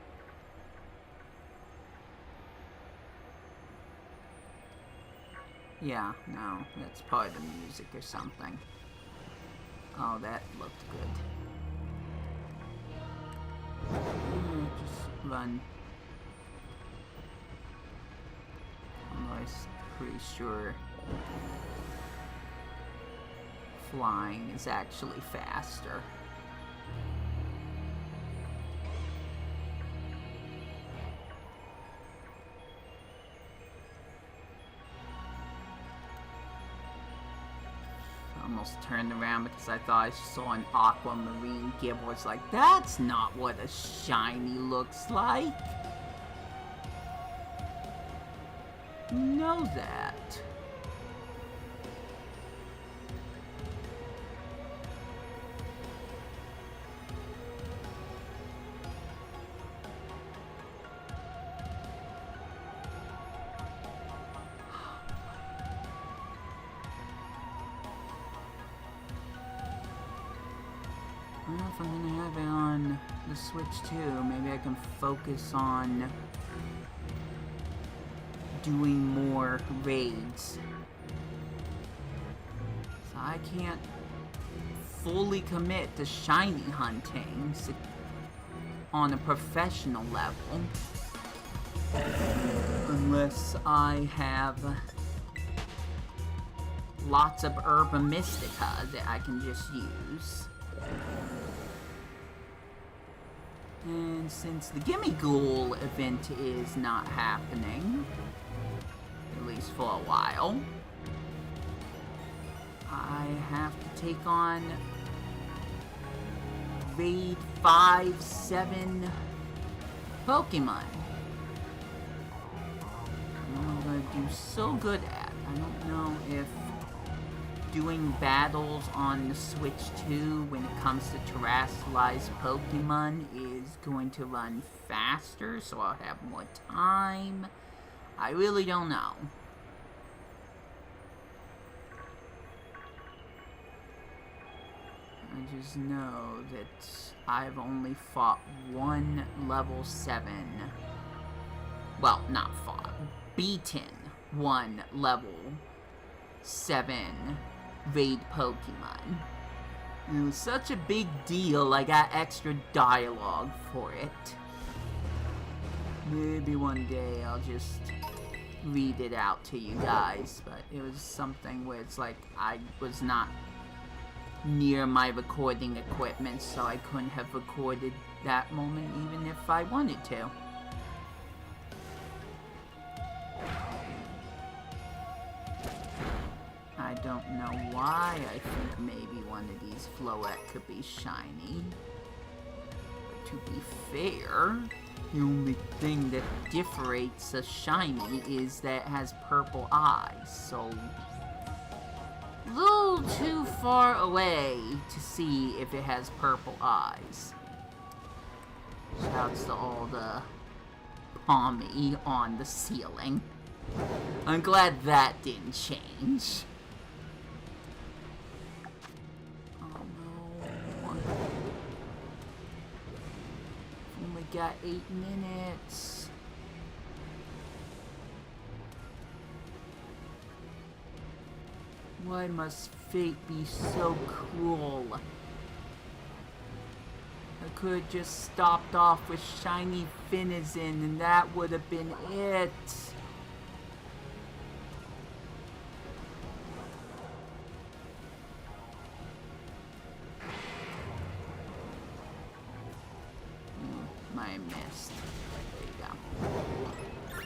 Yeah, no, that's part of the music or something. Oh, that looked good. Just run. I'm pretty sure flying is actually faster. Almost turned around because I thought I saw an aquamarine gibb. Was like, that's not what a shiny looks like. Know that. I don't know if I'm gonna have it on the Switch too. Maybe I can focus on doing more raids. So I can't fully commit to shiny hunting on a professional level unless I have lots of Herba Mystica that I can just use. And since the Gimme Ghoul event is not happening, at least for a while, I have to take on Raid 5-7 Pokemon. I'm gonna do so good at. I don't know if doing battles on the Switch 2 when it comes to terrestrialized Pokemon is going to run faster, so I'll have more time. I really don't know. I just know that I've only fought one level 7. Well, not fought. Beaten one level 7 raid Pokemon. It was such a big deal, I got extra dialogue for it. Maybe one day I'll just read it out to you guys, but it was something where it's like I was not near my recording equipment, so I couldn't have recorded that moment even if I wanted to. I don't know why I think maybe one of these Floette could be shiny. But to be fair, the only thing that differentiates a shiny is that it has purple eyes, so a little too far away to see if it has purple eyes. Shouts to all the Pommy on the ceiling. I'm glad that didn't change. Got 8 minutes. Why must fate be so cruel? I could have just stopped off with shiny finizen and that would have been it. I missed. There you go.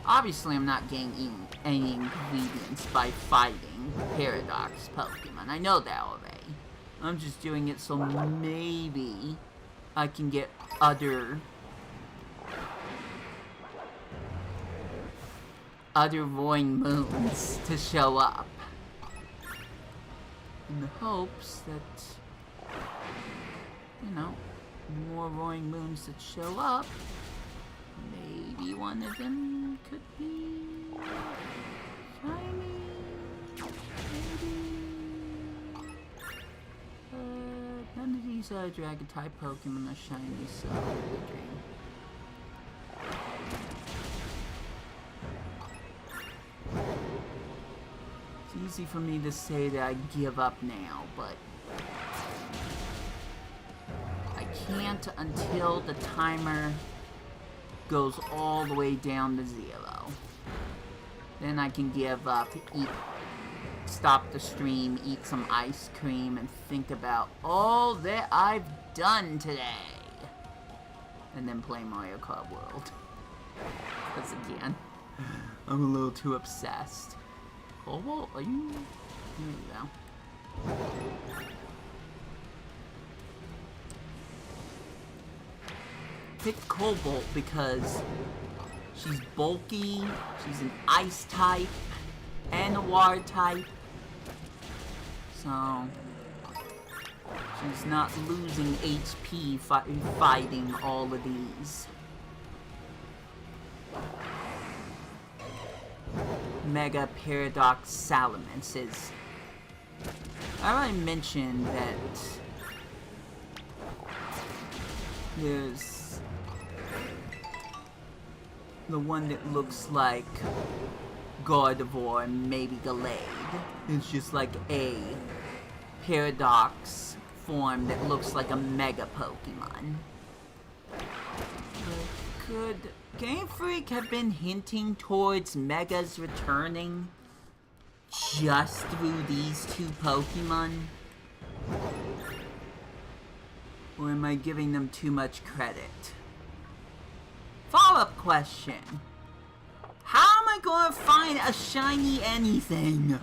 Obviously, I'm not gaining any ingredients by fighting Paradox Pokemon. I know that already. I'm just doing it so maybe I can get other Roaring Moons to show up. In the hopes that, you know, more Roaring Moons that show up, maybe one of them could be shiny. Maybe. None of these Dragon type Pokemon are shiny, so It's easy for me to say that I give up now, but I can't until the timer goes all the way down to 0. Then I can give up, stop the stream, eat some ice cream, and think about all that I've done today. And then play Mario Kart World. Because again, I'm a little too obsessed. Cobalt, are you? There you go. Pick Cobalt because she's bulky, she's an ice type, and a water type. So she's not losing HP fighting all of these. Mega Paradox Salamences. I already mentioned that there's the one that looks like Gardevoir and maybe Gallade. It's just like a Paradox form that looks like a Mega Pokemon. Could Game Freak have been hinting towards Megas returning just through these two Pokemon? Or am I giving them too much credit? Follow-up question. How am I going to find a shiny anything?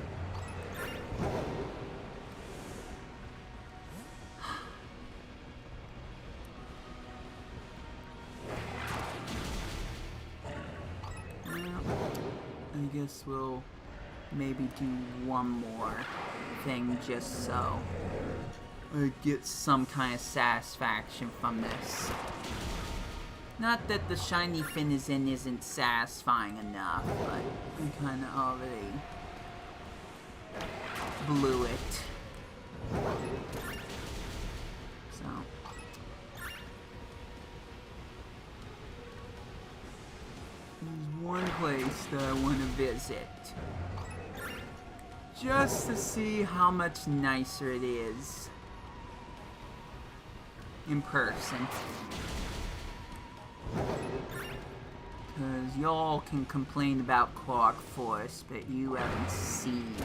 I guess we'll maybe do one more thing just so I get some kind of satisfaction from this. Not that the shiny finizen isn't satisfying enough, but I kind of already blew it. So there's one place that I want to visit, just to see how much nicer it is in person. Because y'all can complain about Clark Forest, but you haven't seen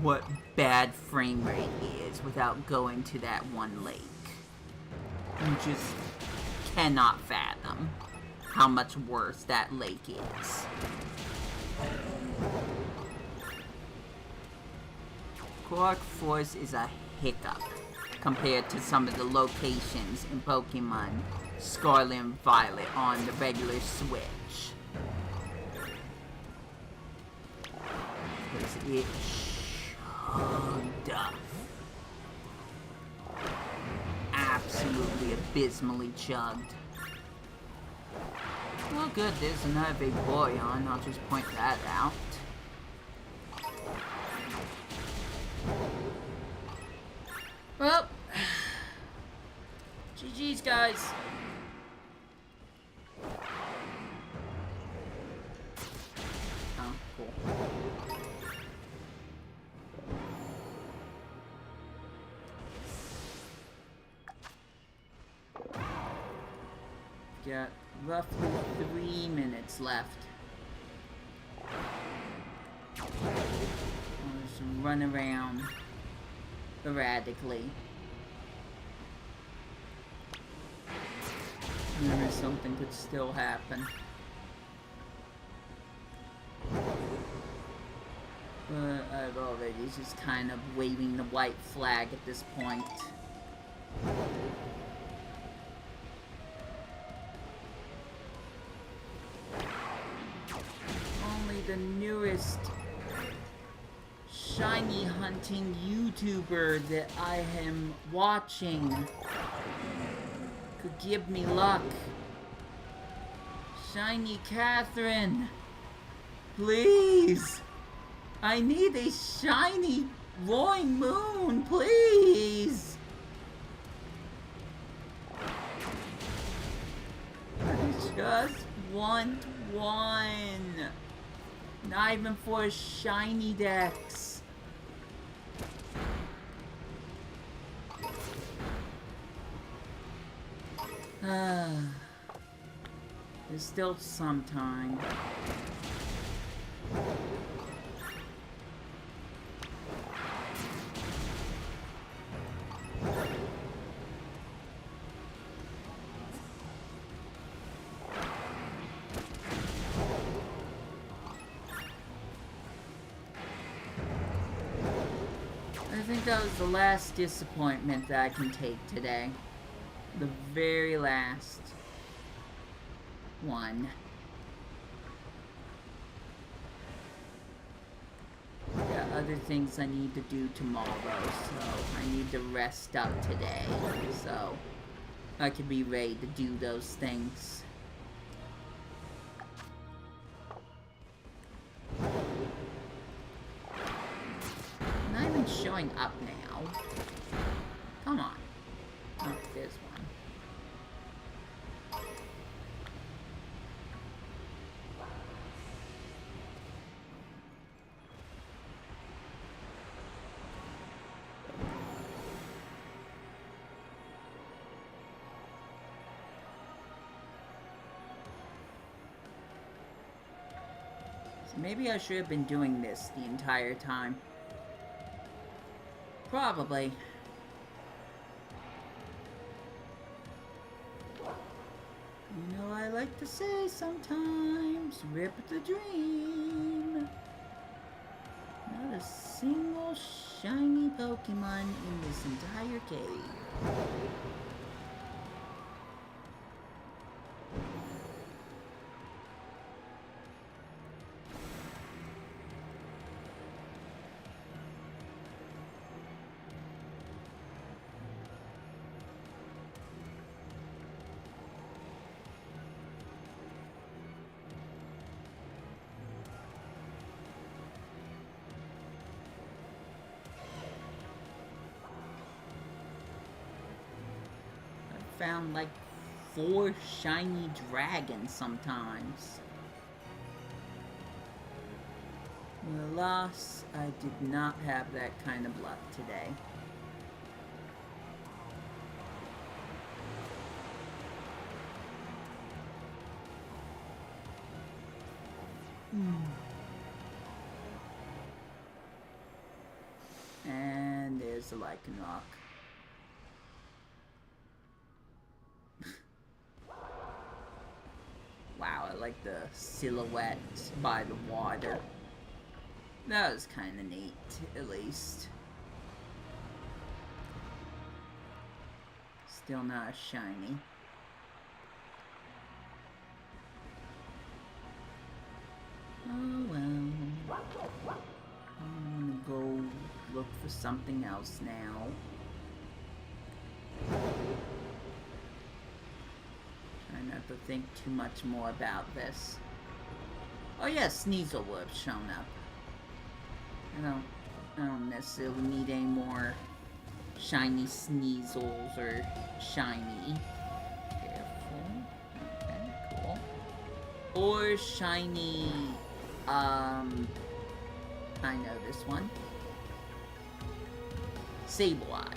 what bad frame rate is without going to that one lake. You just cannot fathom how much worse that lake is. Clark Forest is a hiccup compared to some of the locations in Pokemon Scarlet and Violet on the regular Switch. Because it chugged up. Absolutely abysmally chugged. Well, good, there's another big boy on. I'll just point that out. Well, GG's, guys. Oh, cool. Got roughly 3 minutes left. I'll just run around erratically. Maybe something could still happen. But I've already just kind of waving the white flag at this point. Only the newest shiny hunting YouTuber that I am watching could give me luck. Shiny Catherine, please. I need a shiny glowing moon, please. I just want one. Not even for a shiny Dex. There's still some time. I think that was the last disappointment that I can take today. The very last one. Got other things I need to do tomorrow, so I need to rest up today, so I can be ready to do those things. Not even showing up now. Come on. Oh, there's one. Maybe I should have been doing this the entire time. Probably. You know, I like to say sometimes, rip the dream. Not a single shiny Pokemon in this entire cave. Found like 4 shiny dragons sometimes. Alas, I did not have that kind of luck today. And there's the Lycanroc. Wow, I like the silhouette by the water. That was kind of neat, at least. Still not shiny. Oh well. I'm gonna go look for something else now. Try not to think too much more about this. Oh yeah, Sneasel would have shown up. I don't necessarily need any more shiny Sneasels or shiny. Careful. Okay, cool. Or shiny, I know this one. Sableye.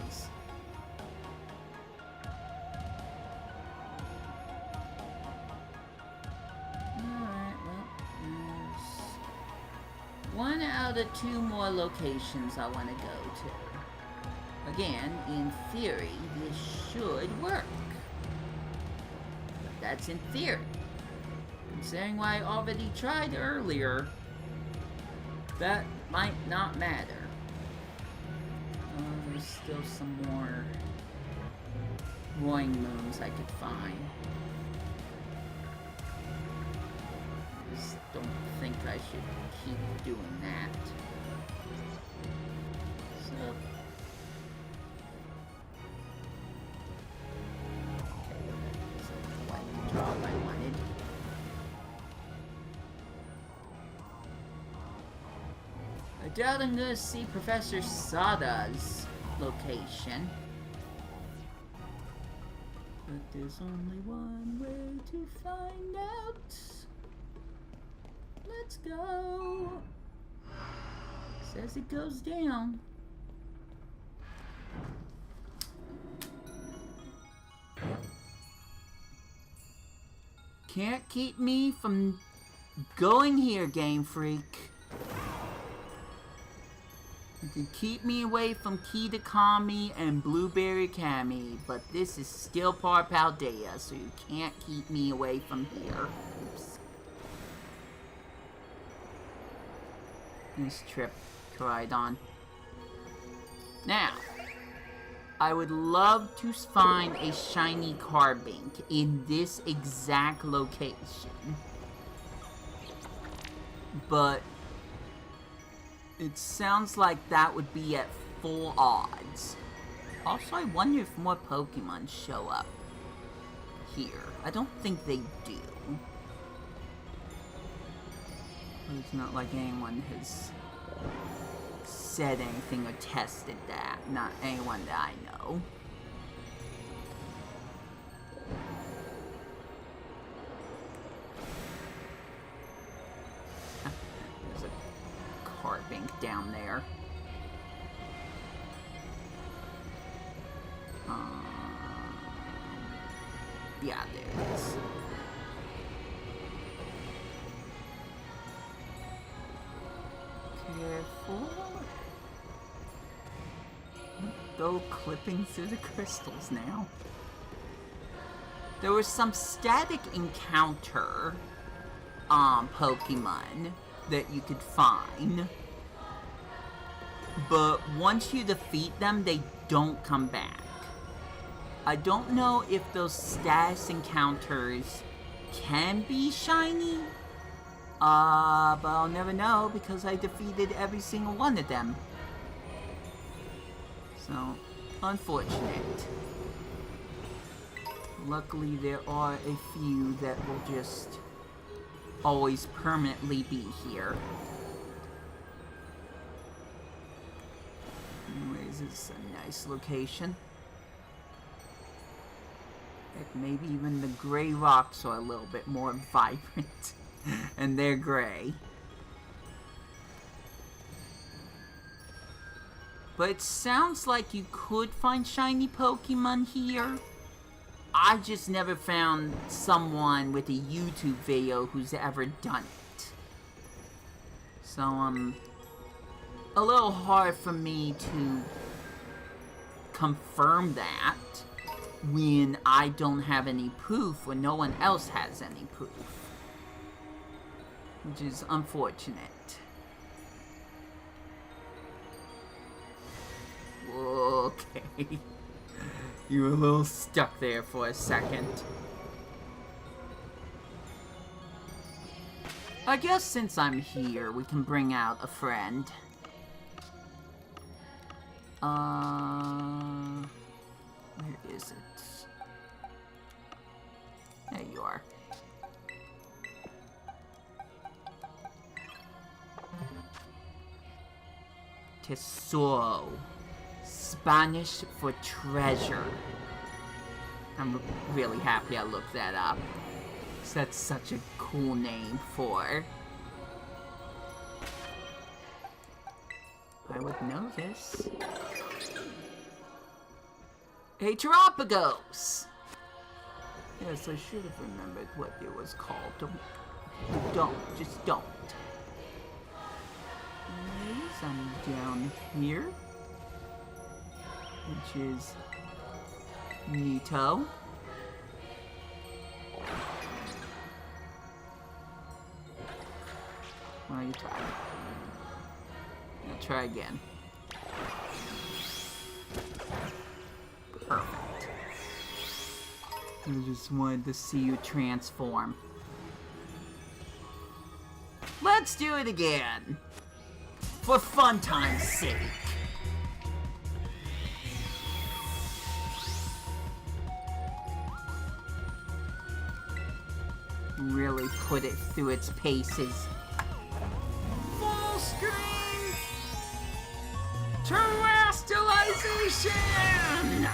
One out of 2 more locations I want to go to. Again, in theory, this should work. But that's in theory. Considering what I already tried earlier, that might not matter. There's still some more Roaring Moons I could find. Just don't think I should keep doing that. So, okay, that's the job I wanted. I doubt I'm gonna see Professor Sada's location. But there's only one way to find out. Let's Let's go. Says it goes down. Can't keep me from going here, Game Freak. You can keep me away from Kitakami and Blueberry Kami, but this is still part Paldea, so you can't keep me away from here. Oops. Nice trip to ride on. Now, I would love to find a shiny Carbink in this exact location. But it sounds like that would be at full odds. Also, I wonder if more Pokemon show up here. I don't think they do. It's not like anyone has said anything or tested that. Not anyone that I know. There's a Carbink down there. Yeah, there it is. Careful. Go clipping through the crystals now. There was some static encounter Pokemon that you could find. But once you defeat them, they don't come back. I don't know if those status encounters can be shiny. But I'll never know because I defeated every single one of them. So, unfortunate. Luckily, there are a few that will just always permanently be here. Anyways, it's a nice location. Heck, maybe even the gray rocks are a little bit more vibrant. And they're gray. But it sounds like you could find shiny Pokemon here. I just never found someone with a YouTube video who's ever done it. So, a little hard for me to confirm that when I don't have any proof or no one else has any proof. Which is unfortunate. Okay. You were a little stuck there for a second. I guess since I'm here, we can bring out a friend. Where is it? There you are. Tesoro. Spanish for treasure. I'm really happy I looked that up. 'Cause that's such a cool name for... I would know this. Hey, Terapagos! Yes, I should have remembered what it was called. Just don't. Anyways, I'm down here, which is Nito. Why are you trying? I'll try again. Perfect. I just wanted to see you transform. Let's do it again! For fun time's sake. Really put it through its paces. Full screen! Terrestrialization!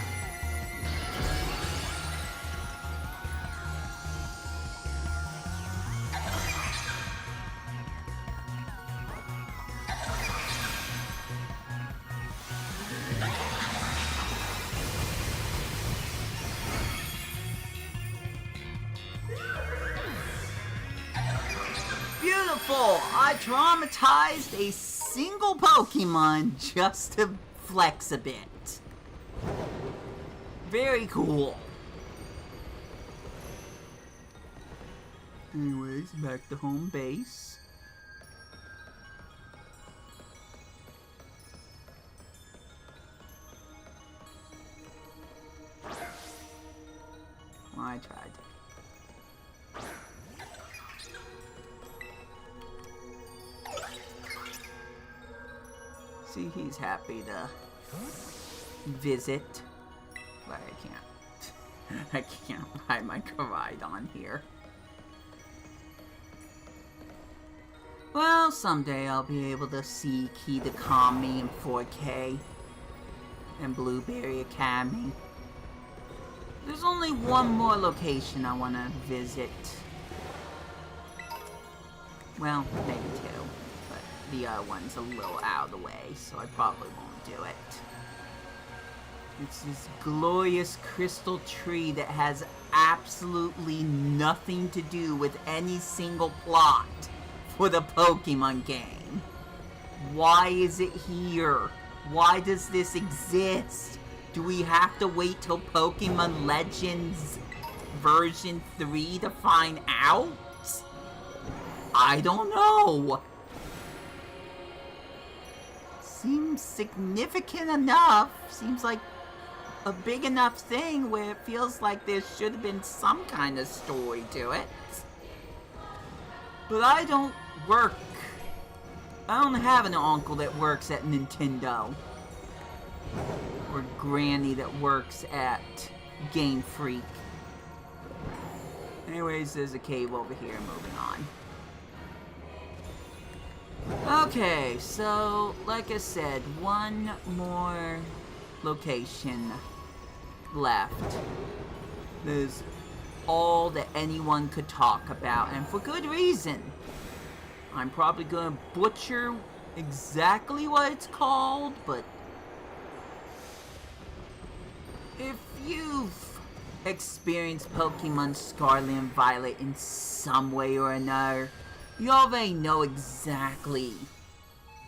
Wonderful! I traumatized a single Pokemon just to flex a bit. Very cool. Anyways, back to home base. Well, I tried. See, he's happy to visit, but I can't. I can't ride my Koraidon here. Well, someday I'll be able to see Key to Kami in 4K and Blueberry Academy. There's only one more location I want to visit. Well, maybe two. But the other one's a little out of the way, so I probably won't do it. It's this glorious crystal tree that has absolutely nothing to do with any single plot for the Pokemon game. Why is it here? Why does this exist? Do we have to wait till Pokemon Legends version 3 to find out? I don't know. Seems significant enough. Seems like a big enough thing where it feels like there should have been some kind of story to it. But I don't work. I don't have an uncle that works at Nintendo. Or granny that works at Game Freak. Anyways, there's a cave over here. Moving on. Okay, so, like I said, one more location left. There's all that anyone could talk about, and for good reason. I'm probably gonna butcher exactly what it's called, but if you've experienced Pokemon Scarlet and Violet in some way or another, you already know exactly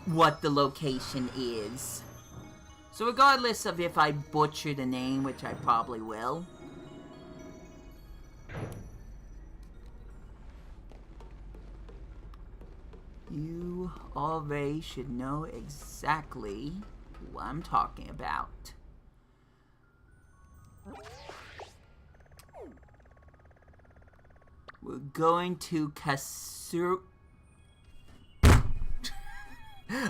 what the location is. So regardless of if I butcher the name, which I probably will, you already should know exactly what I'm talking about. We're going to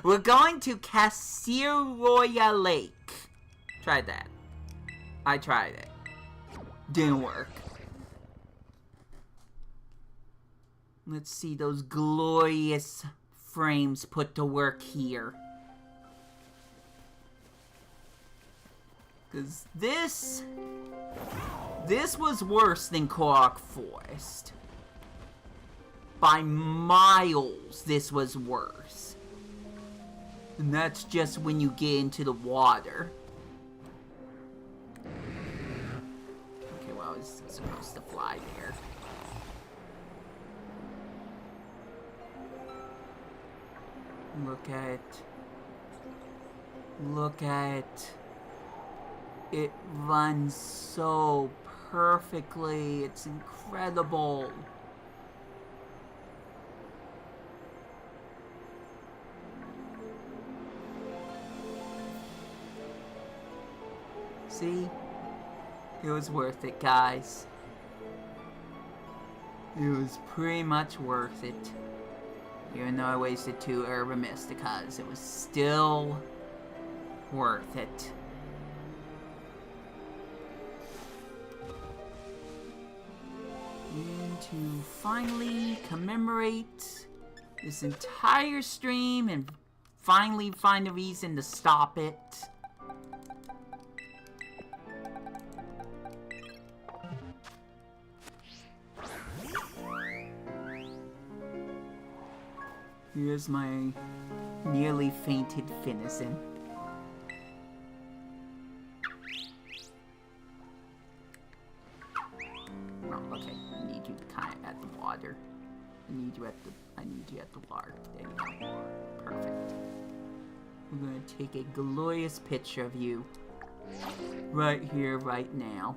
We're going to Casiroya Lake. Tried that. I tried it. Didn't work. Let's see those glorious frames put to work here. Because this was worse than Korok Forest. By miles, this was worse. And that's just when you get into the water. Okay, well, I was supposed to fly there. Look at it. Look at it. It runs so perfectly. It's incredible. See? It was worth it, guys. It was pretty much worth it. Even though I wasted 2 Herba Mysticas, it was still worth it. And to finally commemorate this entire stream and finally find a reason to stop it, here's my nearly fainted finizen. Oh, okay. I need you kind of at the water. I need you at the We're gonna take a glorious picture of you. Right here, right now.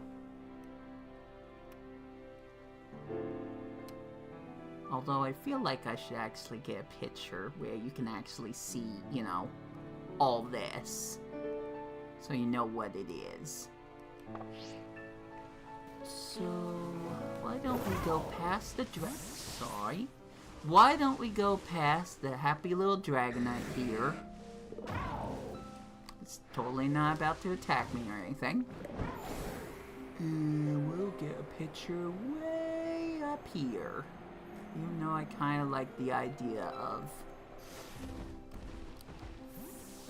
Although I feel like I should actually get a picture where you can actually see, you know, all this. So you know what it is. So, why don't we go past the Sorry. Why don't we go past the happy little Dragonite here? It's totally not about to attack me or anything. And we'll get a picture way up here. Even though I kind of like the idea of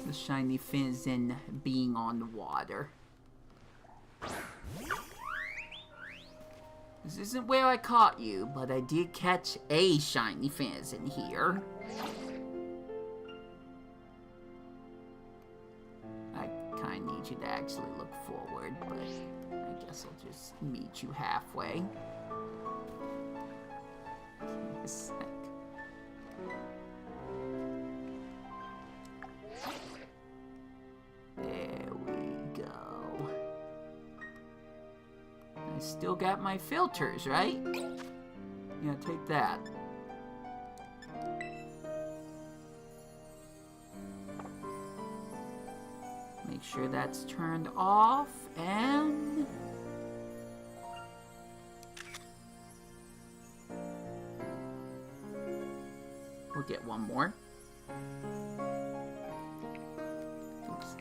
the shiny finizen being on the water. This isn't where I caught you, but I did catch a shiny finizen here. I kind of need you to actually look forward, but I guess I'll just meet you halfway. Give me a sec. There we go. I still got my filters, right? Yeah, take that. Make sure that's turned off, and we'll get one more. Oops.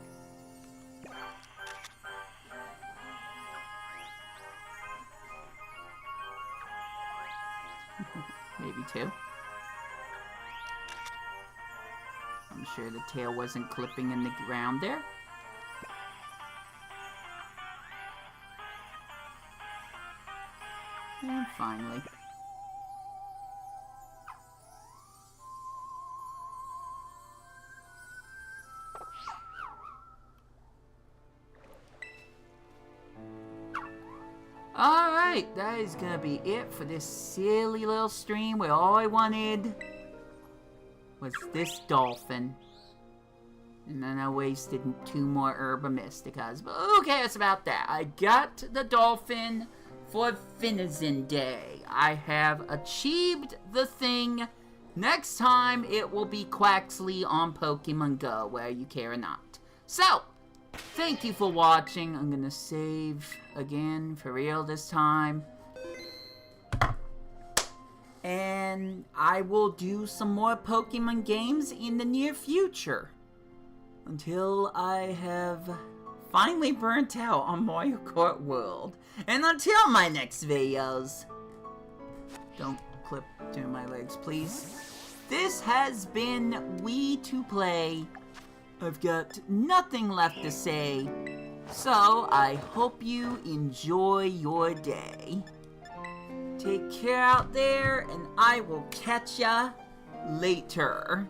Maybe two. I'm sure the tail wasn't clipping in the ground there. And finally. Alright, that is gonna be it for this silly little stream where all I wanted was this dolphin. And then I wasted 2 more Herba Mysticas, but who cares about that? I got the dolphin for Finizen Day. I have achieved the thing. Next time, it will be Quaxley on Pokemon Go, whether you care or not. So, thank you for watching. I'm gonna save again, for real this time. And I will do some more Pokemon games in the near future. Until I have finally burnt out on Mario Kart World. And until my next videos. Don't clip to my legs, please. This has been Wii2Play. I've got nothing left to say. So, I hope you enjoy your day. Take care out there, and I will catch ya later.